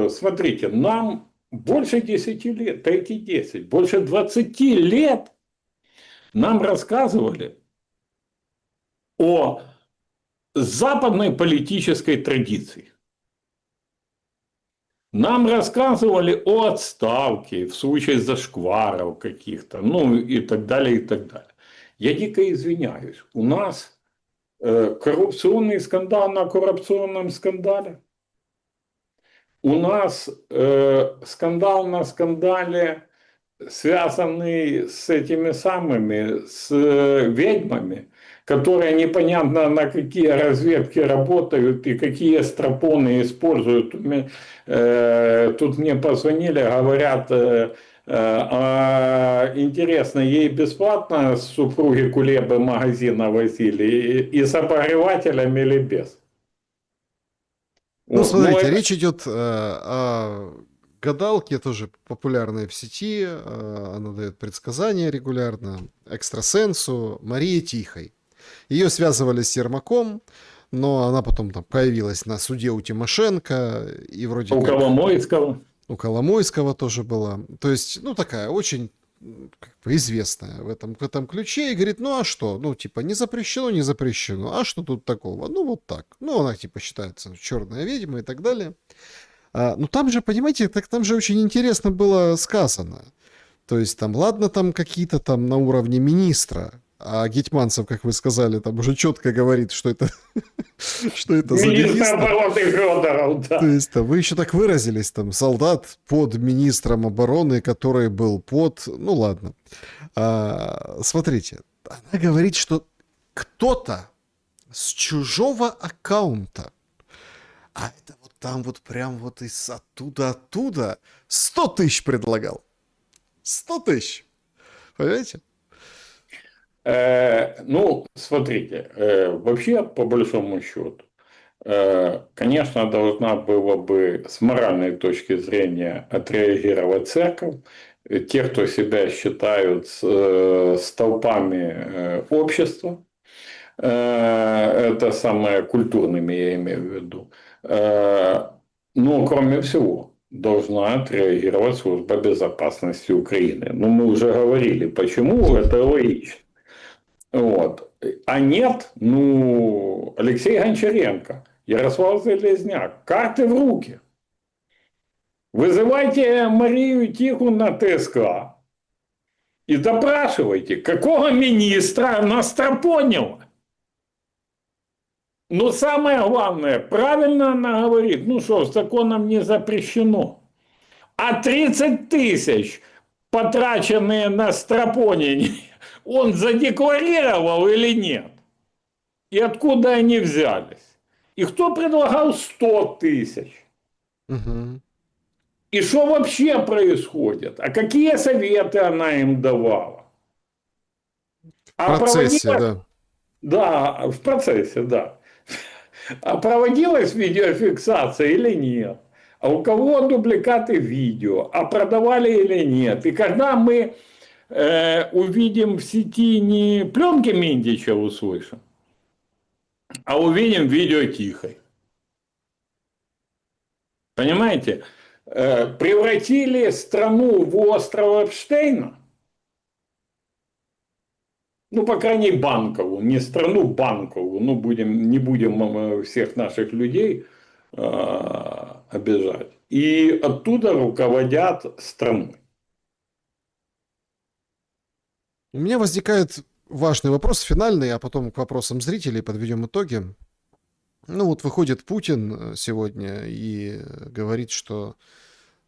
[SPEAKER 2] Смотрите, нам больше 10 лет, эти 10, больше 20 лет нам рассказывали о западной политической традиции. Нам рассказывали о отставке в случае зашкваров каких-то, ну и так далее, и так далее. Я дико извиняюсь, у нас коррупционный скандал на коррупционном скандале. У нас скандал на скандале, связанный с этими самыми, с ведьмами, которые непонятно на какие разведки работают и какие стропоны используют. Тут мне позвонили, говорят, интересно, ей бесплатно супруги Кулебы магазина возили и с обогревателем или без?
[SPEAKER 1] Ну,
[SPEAKER 2] Вот. Но
[SPEAKER 1] смотрите,
[SPEAKER 2] это
[SPEAKER 1] речь идет о гадалке, тоже популярной в сети. Она дает предсказания регулярно. Экстрасенсу Марии Тихой. Ее связывали с Ермаком, но она потом там появилась на суде у Тимошенко. И вроде
[SPEAKER 2] у
[SPEAKER 1] как
[SPEAKER 2] Коломойского.
[SPEAKER 1] у Коломойского тоже была. То есть, ну, такая очень как бы известная в этом ключе. И говорит, ну, а что? Ну, типа, не запрещено, не запрещено. А что тут такого? Ну, вот так. Ну, она, типа, считается черная ведьма и так далее. Ну, там же, понимаете, так там же очень интересно было сказано. То есть, там, ладно, там какие-то там на уровне министра, а Гетманцев, как вы сказали, там уже четко говорит, что это, что это за
[SPEAKER 2] Министр
[SPEAKER 1] министр.
[SPEAKER 2] обороны Федоров,
[SPEAKER 1] То
[SPEAKER 2] да.
[SPEAKER 1] есть, вы еще так выразились, там, солдат под министром обороны, который был под... Ну, ладно. Смотрите, она говорит, что кто-то с чужого аккаунта, а это вот там вот прям вот из оттуда 100 тысяч предлагал. 100 тысяч. Понимаете?
[SPEAKER 2] Ну, смотрите, вообще, по большому счету, конечно, должна была бы с моральной точки зрения отреагировать церковь. Те, кто себя считают столпами общества, это самое культурными, я имею в виду. Но, кроме всего, должна отреагировать служба безопасности Украины. Ну, мы уже говорили, почему, это логично. Вот. А нет, ну, Алексей Гончаренко, Ярослав Залезняк, карты в руки. Вызывайте Марию Тиху на ТСК и допрашивайте, какого министра она стропонила. Но самое главное, правильно она говорит, ну что, законом не запрещено. А 30 тысяч, потраченные на стропонение, он задекларировал или нет? И откуда они взялись? И кто предлагал 100 тысяч?
[SPEAKER 1] Угу.
[SPEAKER 2] И что вообще происходит? А какие советы она им давала?
[SPEAKER 1] В
[SPEAKER 2] А
[SPEAKER 1] процессе,
[SPEAKER 2] проводилась,
[SPEAKER 1] да.
[SPEAKER 2] да, в процессе, да. А проводилась видеофиксация или нет? А у кого дубликаты видео? А продавали или нет? И когда мы увидим в сети не пленки Миндича услышим, а увидим видео Тихой. Понимаете? Превратили страну в остров Эпштейна. Ну, по крайней мере, банковую. Не страну банковую. Ну, не будем всех наших людей обижать. и оттуда руководят страной.
[SPEAKER 1] У меня возникает важный вопрос, финальный, а потом к вопросам зрителей подведем итоги. Ну вот выходит Путин сегодня и говорит, что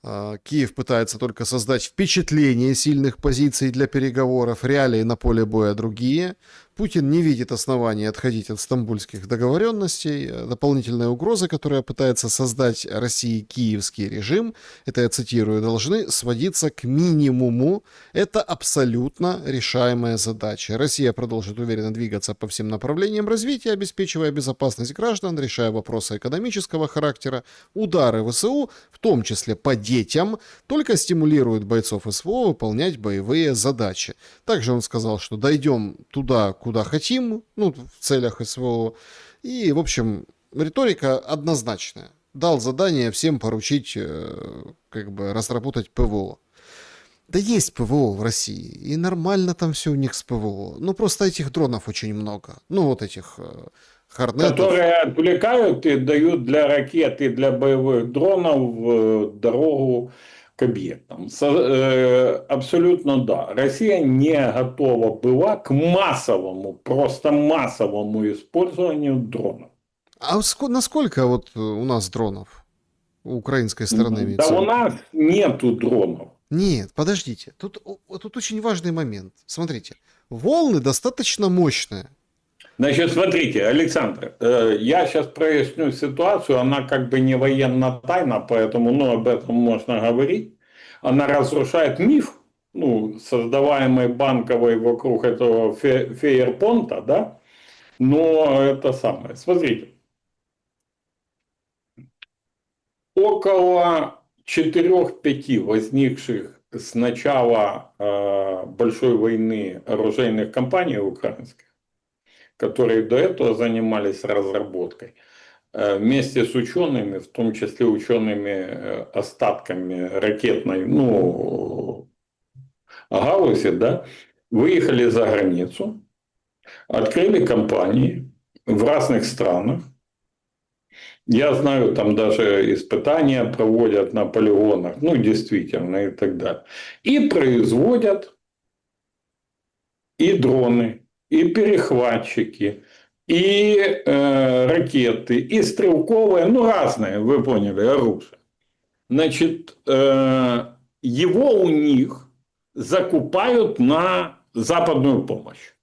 [SPEAKER 1] Киев пытается только создать впечатление сильных позиций для переговоров, реалии на поле боя другие. Путин не видит оснований отходить от стамбульских договоренностей. Дополнительные угрозы, которые пытается создать России киевский режим, это я цитирую, должны сводиться к минимуму. Это абсолютно решаемая задача. Россия продолжит уверенно двигаться по всем направлениям развития, обеспечивая безопасность граждан, решая вопросы экономического характера. Удары ВСУ, в том числе по детям, только стимулируют бойцов СВО выполнять боевые задачи. Также он сказал, что дойдем туда, куда хотим, ну, в целях СВО. И, в общем, риторика однозначная. Дал задание всем поручить, как бы, разработать ПВО. Да есть ПВО в России, и нормально там все у них с ПВО. Ну, просто этих дронов очень много. Ну, вот этих Хорнетов.
[SPEAKER 2] Которые отвлекают и дают для ракет и для боевых дронов дорогу к объектам. Абсолютно да. Россия не готова была к массовому, просто массовому использованию дронов.
[SPEAKER 1] А насколько вот у нас дронов? У украинской стороны
[SPEAKER 2] Да
[SPEAKER 1] имеется?
[SPEAKER 2] у нас нету дронов.
[SPEAKER 1] Нет, подождите. Тут очень важный момент. Смотрите, волны достаточно мощные.
[SPEAKER 2] Значит, смотрите, Александр, я сейчас проясню ситуацию, она как бы не военная тайна, поэтому об этом можно говорить. Она разрушает миф, создаваемый Банковой вокруг этого фейерпонта, да, но это самое. Смотрите, около 4-5 возникших с начала большой войны оружейных компаний украинских, которые до этого занимались разработкой, вместе с учеными, в том числе учеными остатками ракетной галузи, да, выехали за границу, открыли компании в разных странах. Я знаю, там даже испытания проводят на полигонах, действительно, и так далее. И производят и дроны, и перехватчики, и ракеты, и стрелковые, разные, вы поняли, оружие. Значит, его у них закупают на западную помощь.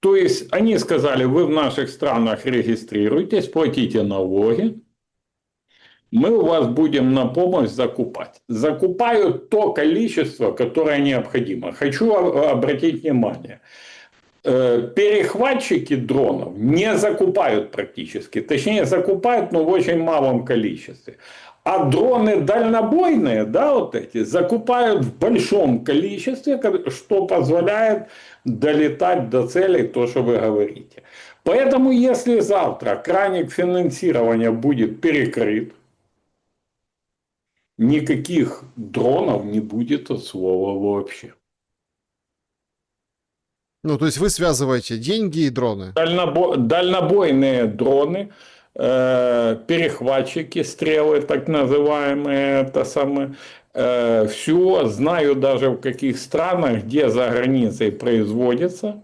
[SPEAKER 2] То есть они сказали, вы в наших странах регистрируйтесь, платите налоги, мы у вас будем на помощь закупать. Закупают то количество, которое необходимо. Хочу обратить внимание. Перехватчики дронов не закупают практически. Точнее, закупают, но в очень малом количестве. А дроны дальнобойные, да, вот эти, закупают в большом количестве, что позволяет долетать до целей, то, что вы говорите. Поэтому, если завтра краник финансирования будет перекрыт, никаких дронов не будет от слова вообще.
[SPEAKER 1] То есть вы связываете деньги и дроны?
[SPEAKER 2] Дальнобойные дроны, перехватчики, стрелы так называемые, это самое. Все, знаю даже в каких странах, где за границей производится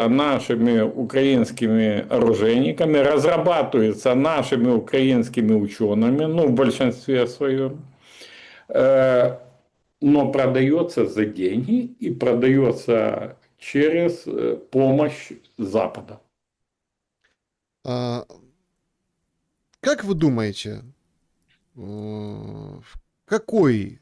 [SPEAKER 2] нашими украинскими оружейниками, разрабатывается нашими украинскими учеными, в большинстве своем, но продается за деньги и продается через помощь Запада.
[SPEAKER 1] Как вы думаете, в какой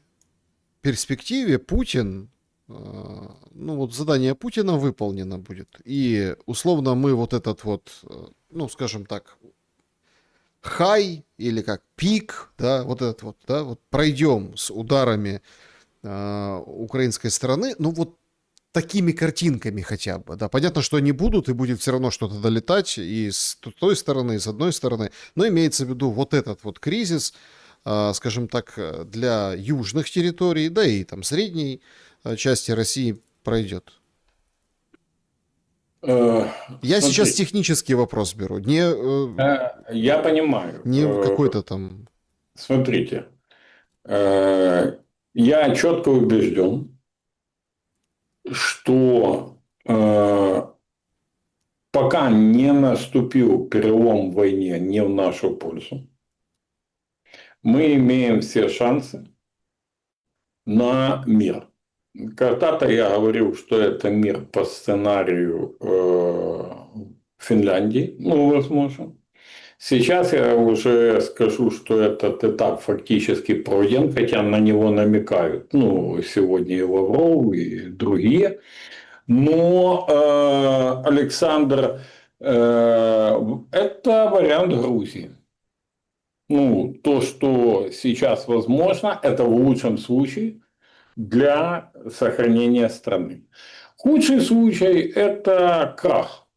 [SPEAKER 1] перспективе Путин, задание Путина выполнено будет? И условно мы вот этот скажем так, хай или как пик, да, вот этот пройдем с ударами украинской стороны, такими картинками хотя бы, да, понятно, что они будут, и будет все равно что-то долетать и с той стороны, и с одной стороны, но имеется в виду вот этот кризис, скажем так, для южных территорий, да и там средней части России пройдет. Я сейчас
[SPEAKER 2] Смотри,
[SPEAKER 1] технический вопрос беру,
[SPEAKER 2] я понимаю.
[SPEAKER 1] не какой-то там...
[SPEAKER 2] Смотрите, э, я четко убежден, что пока не наступил перелом в войне не в нашу пользу, мы имеем все шансы на мир. Когда-то я говорил, что это мир по сценарию Финляндии, ну, возможно. Сейчас я уже скажу, что этот этап фактически пройден, хотя на него намекают, ну, сегодня и Лавров, и другие. Но, Александр, это вариант Грузии. Ну, то, что сейчас возможно, это в лучшем случае для сохранения страны. Худший случай – это крах.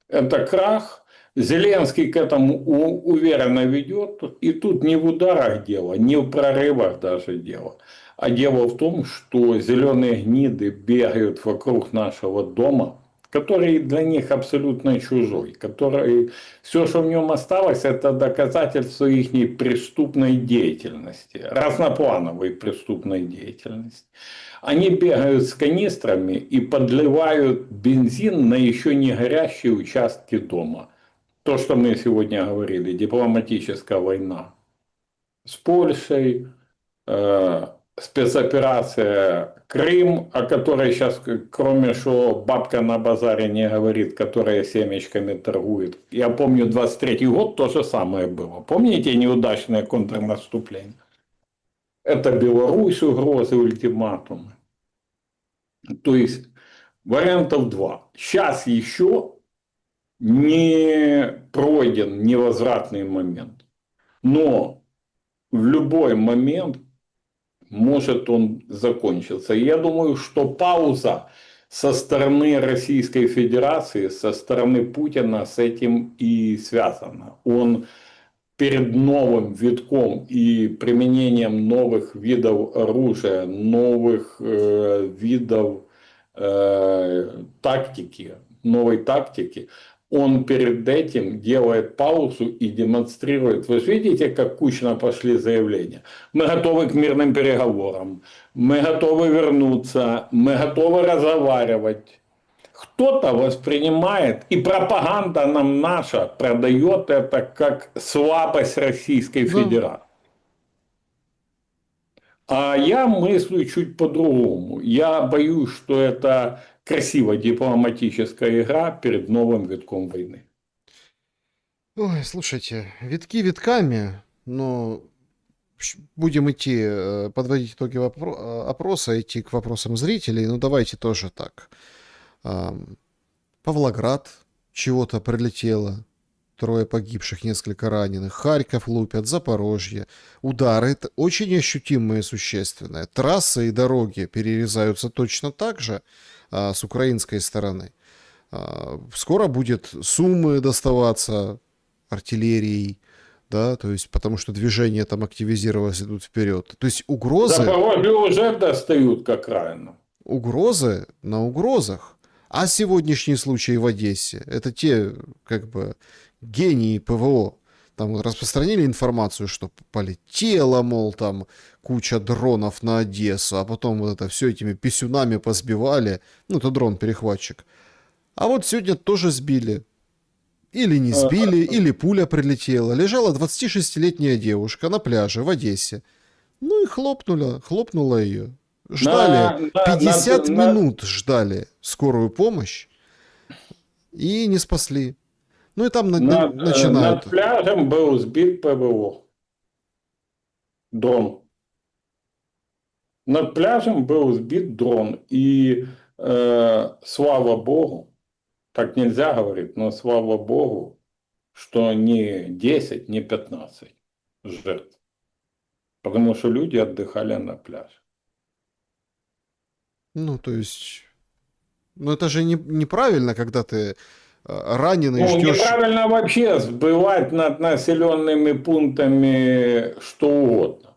[SPEAKER 2] Это крах. Зеленский к этому уверенно ведет. И тут не в ударах дело, не в прорывах даже дело. А дело в том, что зеленые гниды бегают вокруг нашего дома, который для них абсолютно чужой, который все, что в нем осталось, это доказательство их преступной деятельности, разноплановой преступной деятельности. Они бегают с канистрами и подливают бензин на еще не горящие участки дома. То, что мы сегодня говорили, дипломатическая война с Польшей, спецоперация Крым, о которой сейчас, кроме что бабка на базаре не говорит, которая семечками торгует. Я помню, 23-й год то же самое было. Помните неудачное контрнаступление? Это Беларусь, угрозы, ультиматумы. То есть вариантов два. Сейчас еще не пройден невозвратный момент. Но в любой момент может он закончиться. Я думаю, что пауза со стороны Российской Федерации, со стороны Путина с этим и связана. Он перед новым витком и применением новых видов оружия, новых видов тактики, новой тактики, он перед этим делает паузу и демонстрирует. Вы же видите, как кучно пошли заявления. Мы готовы к мирным переговорам, мы готовы вернуться, мы готовы разговаривать. Кто-то воспринимает, и пропаганда нам наша продает это как слабость Российской
[SPEAKER 1] Да.
[SPEAKER 2] Федерации. А я мыслю чуть по-другому. Я боюсь, что это красивая дипломатическая игра перед новым витком войны.
[SPEAKER 1] Ой, слушайте, витки витками, но будем идти, подводить итоги опроса, идти к вопросам зрителей. Ну, давайте тоже так. Павлоград чего-то прилетело. 3 погибших, несколько раненых. Харьков лупят, Запорожье. Удары это очень ощутимые и существенные. Трассы и дороги перерезаются точно так же с украинской стороны. Скоро будет Сумы доставаться артиллерией, да, то есть потому что движение там активизировалось, идут вперед. То есть
[SPEAKER 2] Запорожье уже достают как равно.
[SPEAKER 1] угрозы на угрозах. А сегодняшний случай в Одессе, это те, как бы, гении ПВО. Там вот распространили информацию, что полетело, мол, там куча дронов на Одессу, а потом вот это все этими писюнами позбивали. Ну, это дрон-перехватчик. А вот сегодня тоже сбили. Или не сбили, или пуля прилетела. Лежала 26-летняя девушка на пляже в Одессе. Ну и хлопнула ее. Ждали, 50 минут ждали скорую помощь и не спасли. Ну и там начинают.
[SPEAKER 2] Над пляжем был сбит ПВО. Дрон. Над пляжем был сбит дрон. И слава богу, так нельзя говорить, но слава богу, что не 10, не 15 жертв. Потому что люди отдыхали на пляже.
[SPEAKER 1] Ну, то есть... Ну, это же неправильно, когда ты раненый,
[SPEAKER 2] Ну,
[SPEAKER 1] ждешь...
[SPEAKER 2] неправильно вообще сбывать над населенными пунктами что угодно.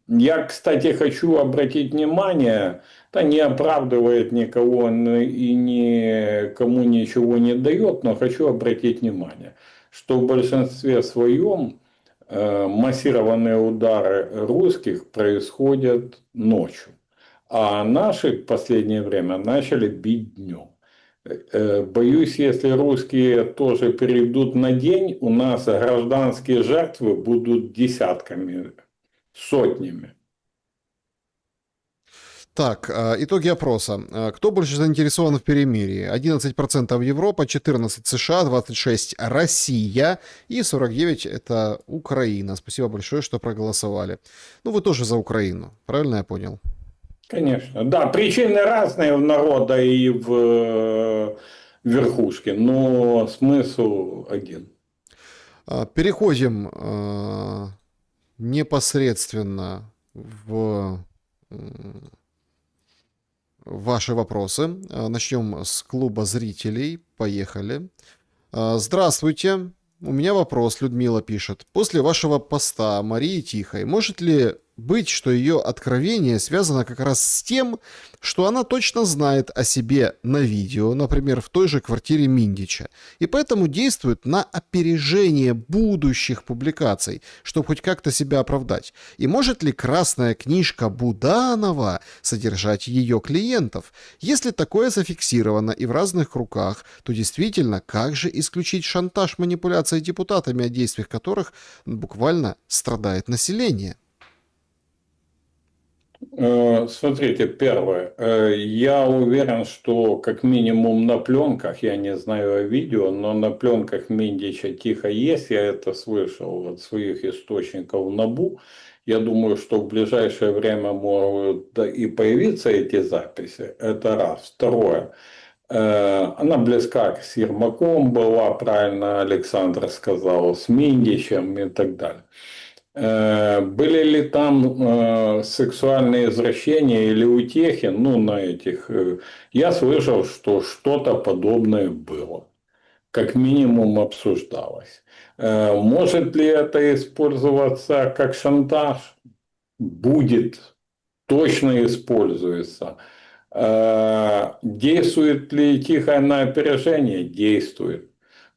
[SPEAKER 2] Я, кстати, хочу обратить внимание, это не оправдывает никого и никому ничего не дает, но хочу обратить внимание, что в большинстве своем массированные удары русских происходят ночью, а наши в последнее время начали бить днем. Боюсь, если русские тоже перейдут на день, у нас гражданские жертвы будут десятками, сотнями.
[SPEAKER 1] Так, итоги опроса. Кто больше заинтересован в перемирии? 11% Европа, 14% США, 26% Россия и 49% это Украина. Спасибо большое, что проголосовали. Ну, вы тоже за Украину, правильно я понял?
[SPEAKER 2] Конечно. Да, причины разные в народа и в верхушке, но смысл один.
[SPEAKER 1] Переходим непосредственно в ваши вопросы. Начнем с клуба зрителей. Поехали. Здравствуйте. У меня вопрос, Людмила пишет. После вашего поста Марии Тихой, может ли быть, что ее откровение связано как раз с тем, что она точно знает о себе на видео, например, в той же квартире Миндича, и поэтому действует на опережение будущих публикаций, чтобы хоть как-то себя оправдать? И может ли красная книжка Буданова содержать ее клиентов? Если такое зафиксировано и в разных руках, то действительно, как же исключить шантаж манипуляцией депутатами, о действиях которых буквально страдает население?
[SPEAKER 2] Смотрите, первое. Я уверен, что как минимум на пленках, я не знаю о видео, но на пленках Миндича тихо есть, я это слышал от своих источников в НАБУ. Я думаю, что в ближайшее время могут и появиться эти записи. Это раз. Второе. Она близка с Ермаком была, правильно Александр сказал, с Миндичем и так далее. Были ли там сексуальные извращения или утехи, ну, на этих, я слышал, что что-то подобное было, как минимум обсуждалось. Может ли это использоваться как шантаж? Будет, точно используется. Действует ли тихое на опережение? Действует.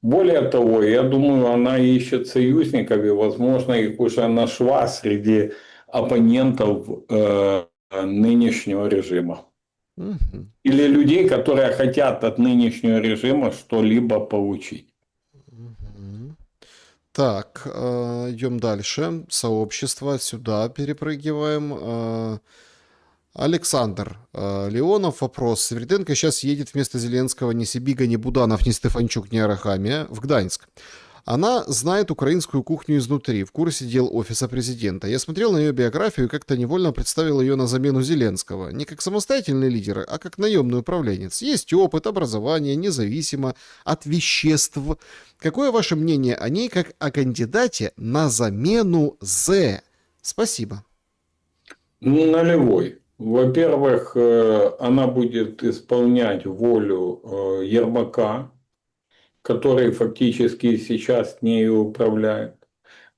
[SPEAKER 2] Более того, я думаю, она ищет союзников и, возможно, их уже нашла среди оппонентов нынешнего режима.
[SPEAKER 1] Мгм.
[SPEAKER 2] Или людей, которые хотят от нынешнего режима что-либо получить.
[SPEAKER 1] Мгм. Так, идем дальше. Сообщество, сюда перепрыгиваем. Александр Леонов, вопрос. Свериденко сейчас едет вместо Зеленского ни Сибига, ни Буданов, ни Стефанчук, ни Арахамия в Гданьск. Она знает украинскую кухню изнутри, в курсе дел офиса президента. Я смотрел на ее биографию и как-то невольно представил ее на замену Зеленского. Не как самостоятельный лидер, а как наемный управленец. Есть опыт, образование, независимо от веществ. Какое ваше мнение о ней как о кандидате на замену З? Спасибо.
[SPEAKER 2] Нулевой. Во-первых, она будет исполнять волю Ермака, который фактически сейчас нею управляет.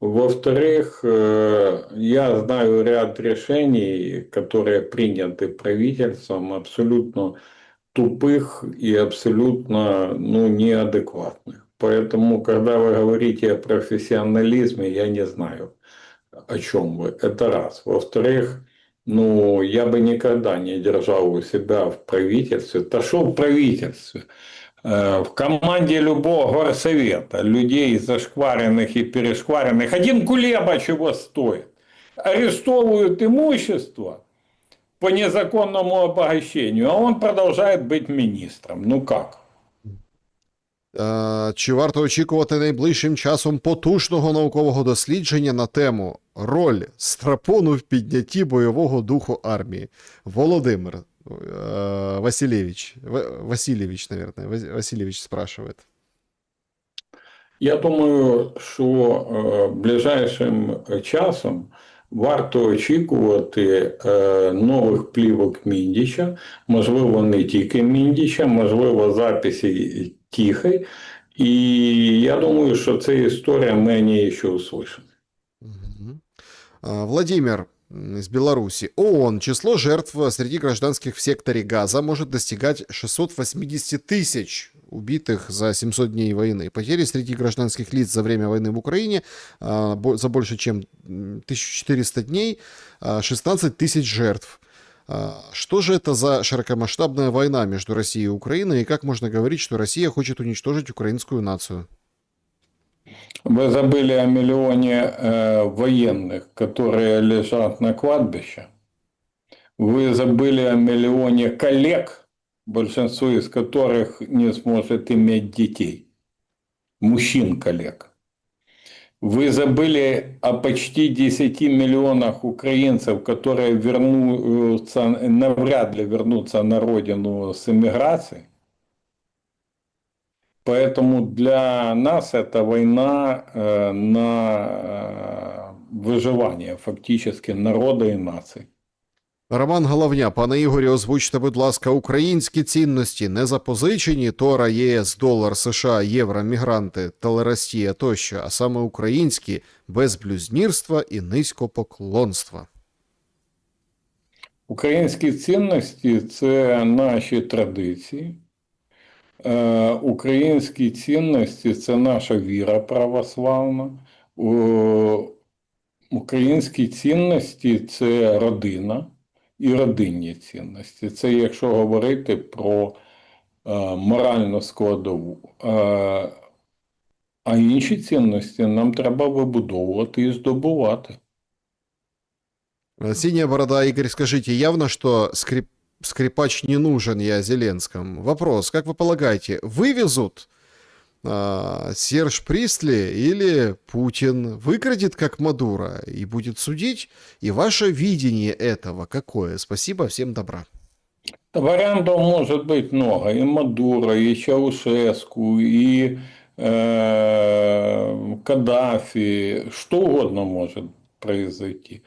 [SPEAKER 2] Во-вторых, я знаю ряд решений, которые приняты правительством, абсолютно тупых и абсолютно неадекватных. Поэтому, когда вы говорите о профессионализме, я не знаю, о чем вы. Это раз. Во-вторых, я бы никогда не держал у себя в правительстве. Да что в правительстве? В команде любого горсовета людей зашкваренных и перешкваренных один Кулеба чего стоит. Арестовывают имущество по незаконному обогащению, а он продолжает быть міністром. Ну как?
[SPEAKER 1] Чи варто очікувати найближчим часом потужного наукового дослідження на тему «Роль страпону в піднятті бойового духу армії»? Володимир Васильевич, наверное, Васильевич спрашивает.
[SPEAKER 2] Я думаю, що ближайшим часом варто очікувати нових плівок Міндіча, можливо, не тільки Міндіча, можливо, записи Тихої. І я думаю, що ця історія ми не ще услышимо.
[SPEAKER 1] Владимир, из Беларуси. ООН. Число жертв среди гражданских в секторе Газа может достигать 680 тысяч убитых за 700 дней войны. Потери среди гражданских лиц за время войны в Украине за больше чем 1400 дней 16 тысяч жертв. Что же это за широкомасштабная война между Россией и Украиной, и как можно говорить, что Россия хочет уничтожить украинскую нацию?
[SPEAKER 2] Вы забыли о миллионе военных, которые лежат на кладбище. Вы забыли о миллионе коллег, большинство из которых не сможет иметь детей. Мужчин-коллег. Вы забыли о почти 10 миллионах украинцев, которые вернутся, навряд ли вернутся на родину с эмиграцией. Поэтому для нас это война на выживание фактически народа і нації.
[SPEAKER 1] Роман Головня, пане Ігорі, озвучте, будь ласка, українські цінності, не запозичені Тора, ЄС, долар, США, євро, мігранти, Телеростія тощо, а саме українські, без блюзнірства і низькопоклонства.
[SPEAKER 2] Українські цінності – це наші традиції. Українські цінності – це наша віра православна. Українські цінності – це родина і родинні цінності. Це якщо говорити про моральну складову. А інші цінності нам треба вибудовувати і здобувати.
[SPEAKER 1] Синяя борода, Игорь, скажите, явно, что скрипач не нужен, я о Зеленском. Вопрос, как вы полагаете, вывезут Серж Пристли или Путин выкрадет как Мадуро и будет судить? И ваше видение этого какое? Спасибо, всем добра.
[SPEAKER 2] Вариантов может быть много. И Мадуро, и Чаушеску, и Каддафи. Что угодно может произойти.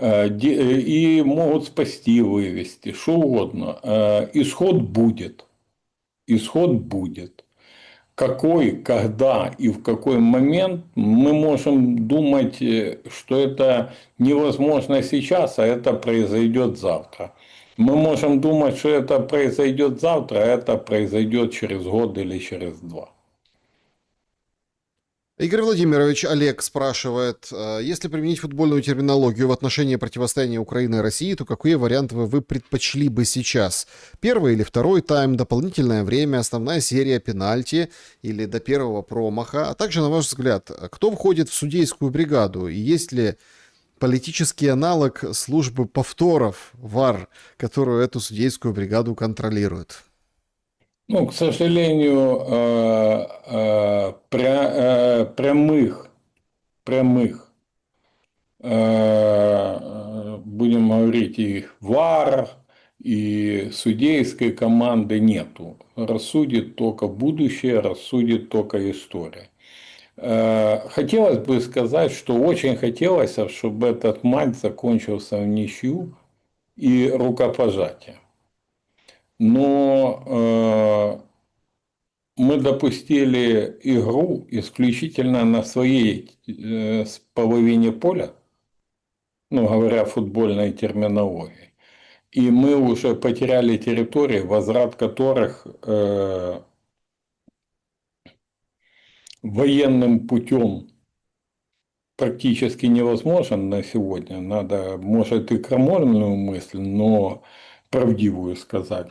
[SPEAKER 2] И могут спасти, вывести. Что угодно. Исход будет. Исход будет. Какой, когда и в какой момент мы можем думать, что это невозможно сейчас, а это произойдет завтра. Мы можем думать, что это произойдет завтра, а это произойдет через год или через два.
[SPEAKER 1] Игорь Владимирович, Олег спрашивает, если применить футбольную терминологию в отношении противостояния Украины и России, то какие варианты вы предпочли бы сейчас? Первый или второй тайм, дополнительное время, основная серия пенальти или до первого промаха? А также, на ваш взгляд, кто входит в судейскую бригаду и есть ли политический аналог службы повторов ВАР, которую эту судейскую бригаду контролирует?
[SPEAKER 2] Ну, к сожалению, прямых, будем говорить, и ВАР, и судейской команды нету. Рассудит только будущее, рассудит только история. Хотелось бы сказать, что очень хотелось, чтобы этот матч закончился в ничью и рукопожатие. Но мы допустили игру исключительно на своей половине поля, ну, говоря футбольной терминологией. И мы уже потеряли территории, возврат которых военным путем практически невозможен на сегодня. Надо, может, и крамольную мысль, но правдивую сказать.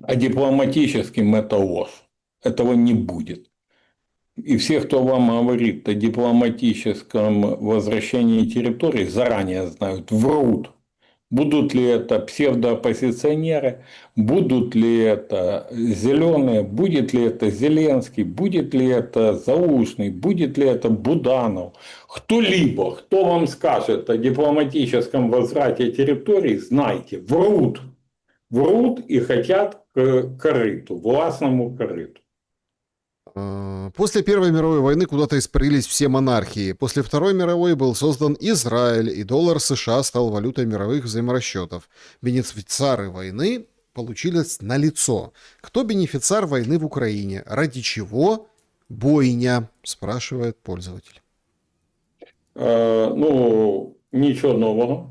[SPEAKER 2] А дипломатическим это ложь. Этого не будет. И все, кто вам говорит о дипломатическом возвращении территорий, заранее знают, врут. Будут ли это псевдооппозиционеры, будут ли это зеленые, будет ли это Зеленский, будет ли это Залужный, будет ли это Буданов. Кто-либо, кто вам скажет о дипломатическом возврате территорий, знайте, врут. Врут и хотят к корыту, властному корыту.
[SPEAKER 1] После Первой мировой войны куда-то испарились все монархии. После Второй мировой был создан Израиль, и доллар США стал валютой мировых взаиморасчетов. Бенефициары войны получились налицо. Кто бенефициар войны в Украине? Ради чего бойня? Спрашивает пользователь.
[SPEAKER 2] Ну, Ничего нового.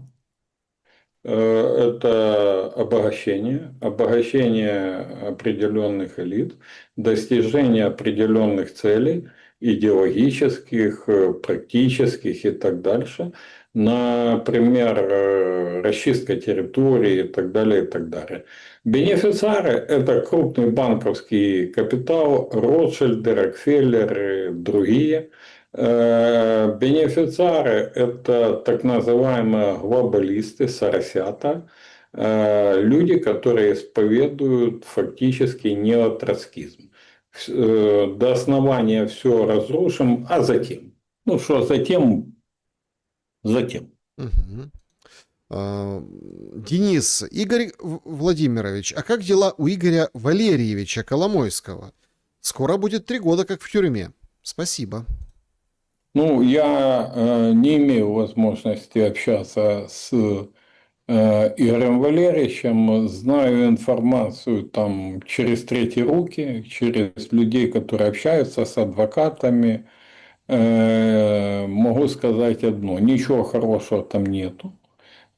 [SPEAKER 2] Это обогащение определенных элит, достижение определенных целей, идеологических, практических и так дальше. Например, расчистка территории и так далее, и так далее. Бенефициары – это крупный банковский капитал, Ротшильды, Рокфеллеры, другие. Бенефициары – это так называемые глобалисты, соросята, люди, которые исповедуют фактически неотроцкизм. До основания все разрушим, а затем. Ну что затем? Затем.
[SPEAKER 1] Мгм. Денис, Игорь Владимирович, а как дела у Игоря Валерьевича Коломойского? Скоро будет 3 года как в тюрьме. Спасибо.
[SPEAKER 2] Ну, я не имею возможности общаться с Игорем Валерьевичем, знаю информацию там через третьи руки, через людей, которые общаются с адвокатами. Могу сказать одно: ничего хорошего там нету.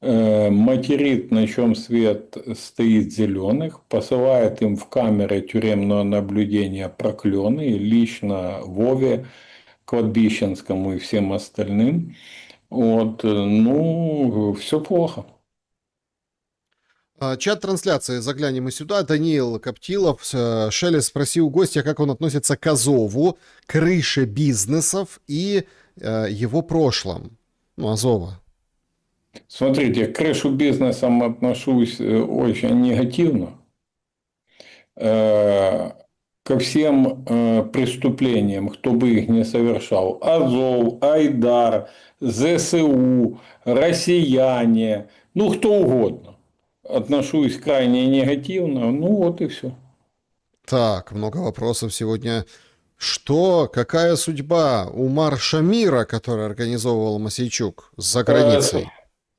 [SPEAKER 2] Материт, на чем свет стоит зеленых, посылает им в камеры тюремного наблюдения проклёны, лично Вове Кладбищенскому и всем остальным. Вот, ну, все плохо.
[SPEAKER 1] Чат трансляции, заглянем и сюда. Даниил Коптилов, Шелест спросил гостя, как он относится к Азову, крыше бизнесов и его прошлом. Ну, Азова.
[SPEAKER 2] Смотрите, к крышу бизнесом отношусь очень негативно. Ко всем преступлениям, кто бы их не совершал. Азов, Айдар, ЗСУ, россияне, ну кто угодно. Отношусь крайне негативно, ну вот и все.
[SPEAKER 1] Так, много вопросов сегодня. Что, какая судьба у Марша Мира, который организовывал Мосейчук за границей?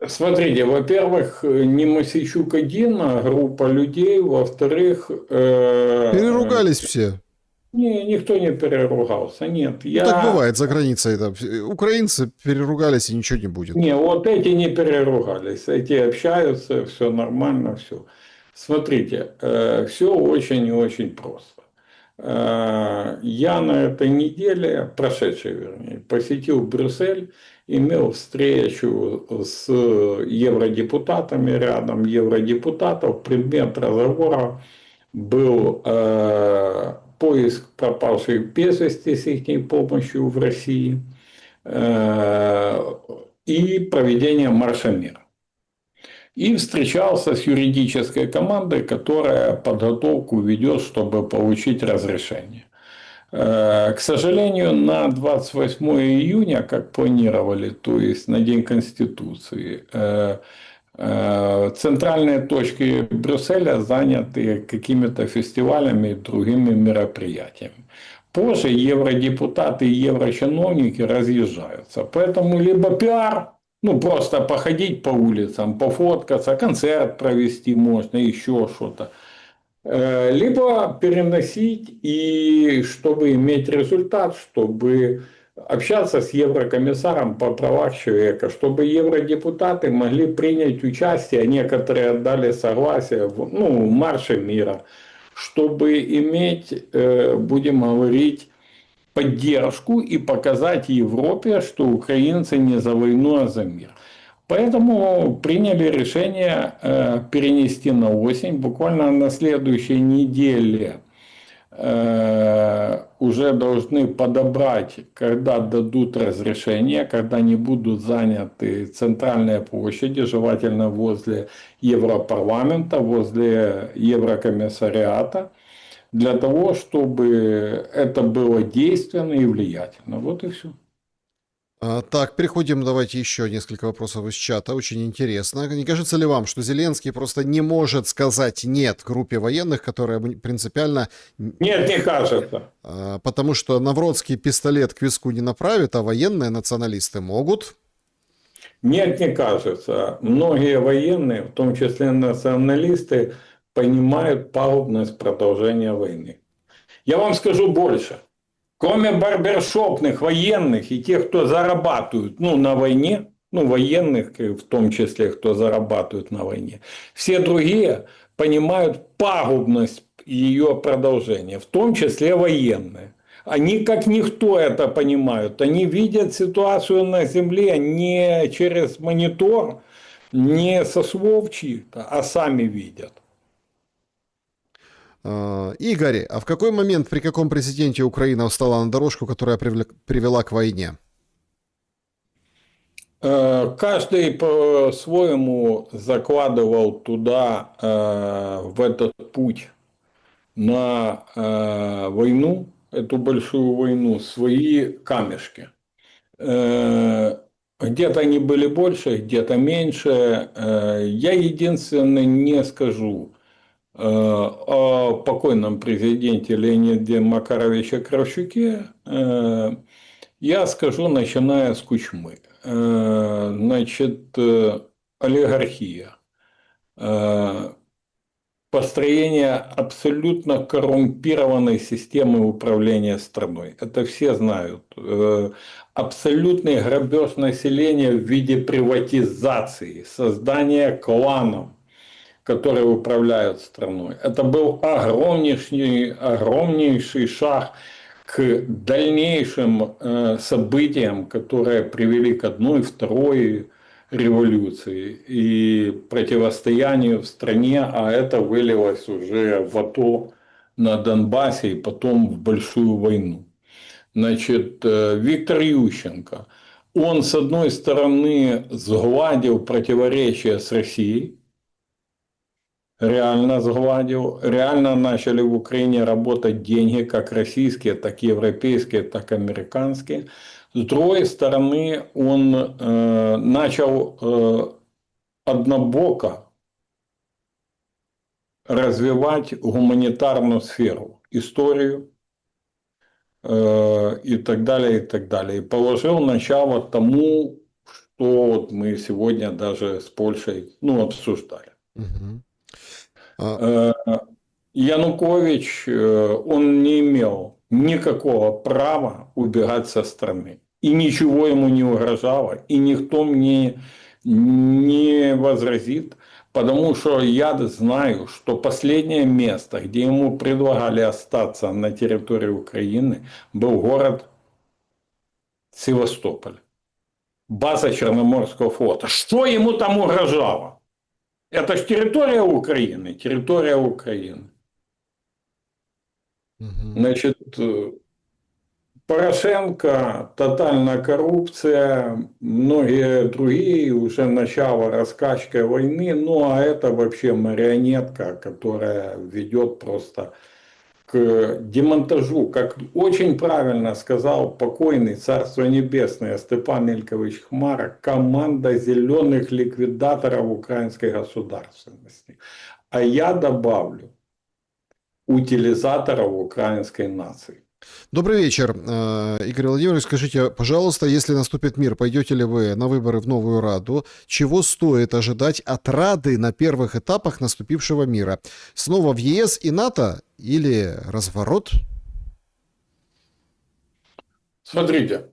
[SPEAKER 2] Смотрите, во-первых, не Мосейчук один, а группа людей. Во-вторых,
[SPEAKER 1] Переругались все.
[SPEAKER 2] никто не переругался. Нет,
[SPEAKER 1] Ну, так бывает за границей. Да. Украинцы переругались, и ничего не будет.
[SPEAKER 2] Не, вот эти не переругались, эти общаются, все нормально, все. Смотрите, все очень и очень просто. Я на этой неделе, прошедшей вернее, посетил Брюссель, имел встречу с евродепутатами, рядом евродепутатов. Предмет разговора был поиск пропавших без вести с их помощью в России и проведение марша мира. И встречался с юридической командой, которая подготовку ведет, чтобы получить разрешение. К сожалению, на 28 июня, как планировали, то есть на День Конституции, центральные точки Брюсселя заняты какими-то фестивалями и другими мероприятиями. Позже евродепутаты и еврочиновники разъезжаются. Поэтому либо пиар, ну просто походить по улицам, пофоткаться, концерт провести можно, еще что-то. Либо переносить, и чтобы иметь результат, чтобы общаться с еврокомиссаром по правам человека, чтобы евродепутаты могли принять участие, некоторые отдали согласие в марше мира, чтобы иметь, будем говорить, поддержку и показать Европе, что украинцы не за войну, а за мир. Поэтому приняли решение перенести на осень. Буквально на следующей неделе уже должны подобрать, когда дадут разрешение, когда не будут заняты центральные площади, желательно возле Европарламента, возле Еврокомиссариата, для того, чтобы это было действенно и влиятельно. Вот и все.
[SPEAKER 1] Так, переходим, давайте еще несколько вопросов из чата, очень интересно. Не кажется ли вам, что Зеленский просто не может сказать «нет» группе военных, которая принципиально...
[SPEAKER 2] Нет, не кажется.
[SPEAKER 1] Потому что Навродский пистолет к виску не направит, а военные националисты могут?
[SPEAKER 2] Нет, не кажется. Многие военные, в том числе националисты, понимают пагубность продолжения войны. Я вам скажу больше. Кроме барбершопных военных и тех, кто зарабатывают на войне, ну, военных, в том числе, кто зарабатывает на войне. Все другие понимают пагубность ее продолжения, в том числе военные. Они как никто это понимают. Они видят ситуацию на земле не через монитор, не со слов чьих-то, а сами видят.
[SPEAKER 1] Игорь, а в какой момент, при каком президенте Украина встала на дорожку, которая привела к войне?
[SPEAKER 2] Каждый по-своему закладывал туда, в этот путь на войну, эту большую войну, свои камешки. Где-то они были больше, где-то меньше. Я единственное не скажу о покойном президенте Леониде Макаровиче Кравчуке. Я скажу, начиная с Кучмы. Значит, олигархия, построение абсолютно коррумпированной системы управления страной. Это все знают. Абсолютный грабеж населения в виде приватизации, создание кланов, которые управляют страной. Это был огромнейший шаг к дальнейшим событиям, которые привели к одной, второй революции и противостоянию в стране, а это вылилось уже в АТО на Донбассе и потом в большую войну. Значит, Виктор Ющенко, он, с одной стороны, сгладил противоречия с Россией, реально сгладил, реально начали в Украине работать деньги, как российские, так и европейские, так и американские. С другой стороны, он начал однобоко развивать гуманитарную сферу, историю и так далее, и так далее. И положил начало тому, что вот мы сегодня даже с Польшей обсуждали.
[SPEAKER 1] Мгм.
[SPEAKER 2] Янукович, он не имел никакого права убегать со страны. И ничего ему не угрожало, и никто мне не возразит, потому что я знаю, что последнее место, где ему предлагали остаться на территории Украины, был город Севастополь, база Черноморского флота. Что ему там угрожало? Это же территория Украины, территория Украины.
[SPEAKER 1] Мгм.
[SPEAKER 2] Значит, Порошенко, тотальная коррупция, многие другие, уже начало раскачки войны, ну а это вообще марионетка, которая ведет просто к демонтажу, как очень правильно сказал покойный, царство небесное, Степан Илькович Хмара, команда зеленых ликвидаторов украинской государственности. А я добавлю, утилизаторов украинской нации.
[SPEAKER 1] Добрый вечер, Игорь Владимирович. Скажите, пожалуйста, если наступит мир, пойдете ли вы на выборы в новую Раду? Чего стоит ожидать от Рады на первых этапах наступившего мира? Снова в ЕС и НАТО или разворот?
[SPEAKER 2] Смотрите,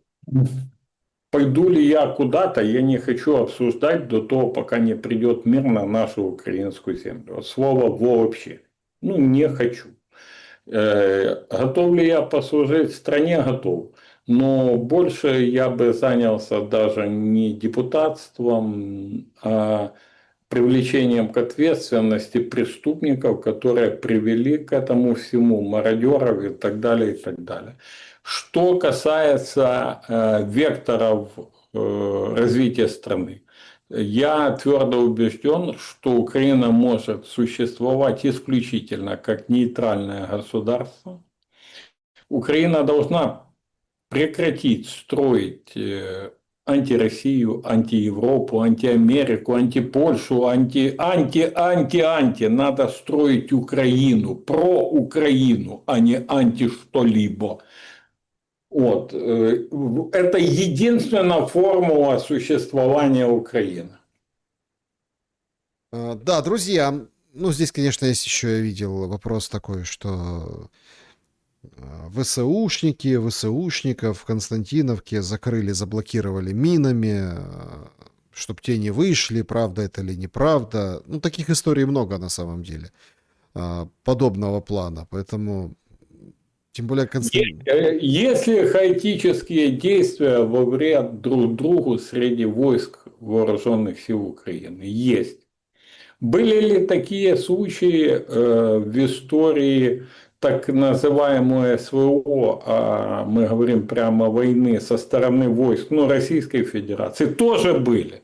[SPEAKER 2] пойду ли я куда-то, я не хочу обсуждать до того, пока не придет мир на нашу украинскую землю. Слово вообще. Не хочу. Готов ли я послужить стране? Готов. Но больше я бы занялся даже не депутатством, а привлечением к ответственности преступников, которые привели к этому всему, мародеров и так далее, и так далее. Что касается векторов развития страны, я твердо убежден, что Украина может существовать исключительно как нейтральное государство. Украина должна прекратить строить антироссию, антиевропу, антиамерику, антипольшу, анти. Надо строить Украину, про Украину, а не анти что-либо. Вот. Это единственная формула существования Украины.
[SPEAKER 1] Да, друзья, здесь, конечно, есть еще, я видел вопрос такой, что ВСУшников в Константиновке закрыли, заблокировали минами, чтобы те не вышли, правда это или неправда. Ну, таких историй много на самом деле, подобного плана. Поэтому, тем более
[SPEAKER 2] Если хаотические действия во вред друг другу среди войск вооруженных сил Украины есть. Были ли такие случаи в истории так называемого СВО, а мы говорим прямо войны со стороны войск, ну, Российской Федерации? Тоже были.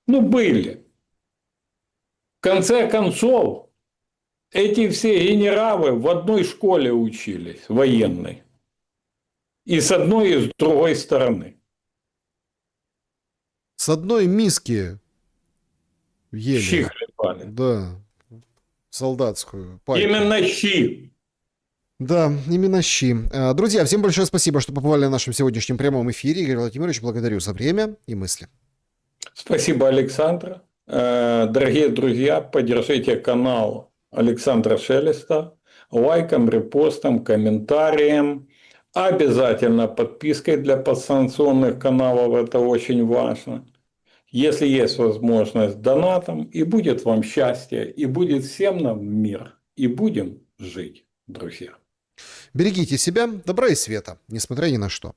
[SPEAKER 2] Ну, были. В конце концов, эти все генералы в одной школе учились, военной. И с одной, и с другой стороны.
[SPEAKER 1] с одной миски
[SPEAKER 2] Щи
[SPEAKER 1] ели.
[SPEAKER 2] хлебали.
[SPEAKER 1] Да, солдатскую пайку.
[SPEAKER 2] Именно щи.
[SPEAKER 1] Да, именно щи. Друзья, всем большое спасибо, что побывали на нашем сегодняшнем прямом эфире. Игорь Владимирович, благодарю за время и мысли.
[SPEAKER 2] Спасибо, Александр. Дорогие друзья, поддержите канал Александра Шелеста лайком, репостом, комментарием. Обязательно подпиской для подсанкционных каналов, это очень важно. Если есть возможность, донатом, и будет вам счастье, и будет всем нам мир, и будем жить, друзья.
[SPEAKER 1] Берегите себя, добра и света, несмотря ни на что.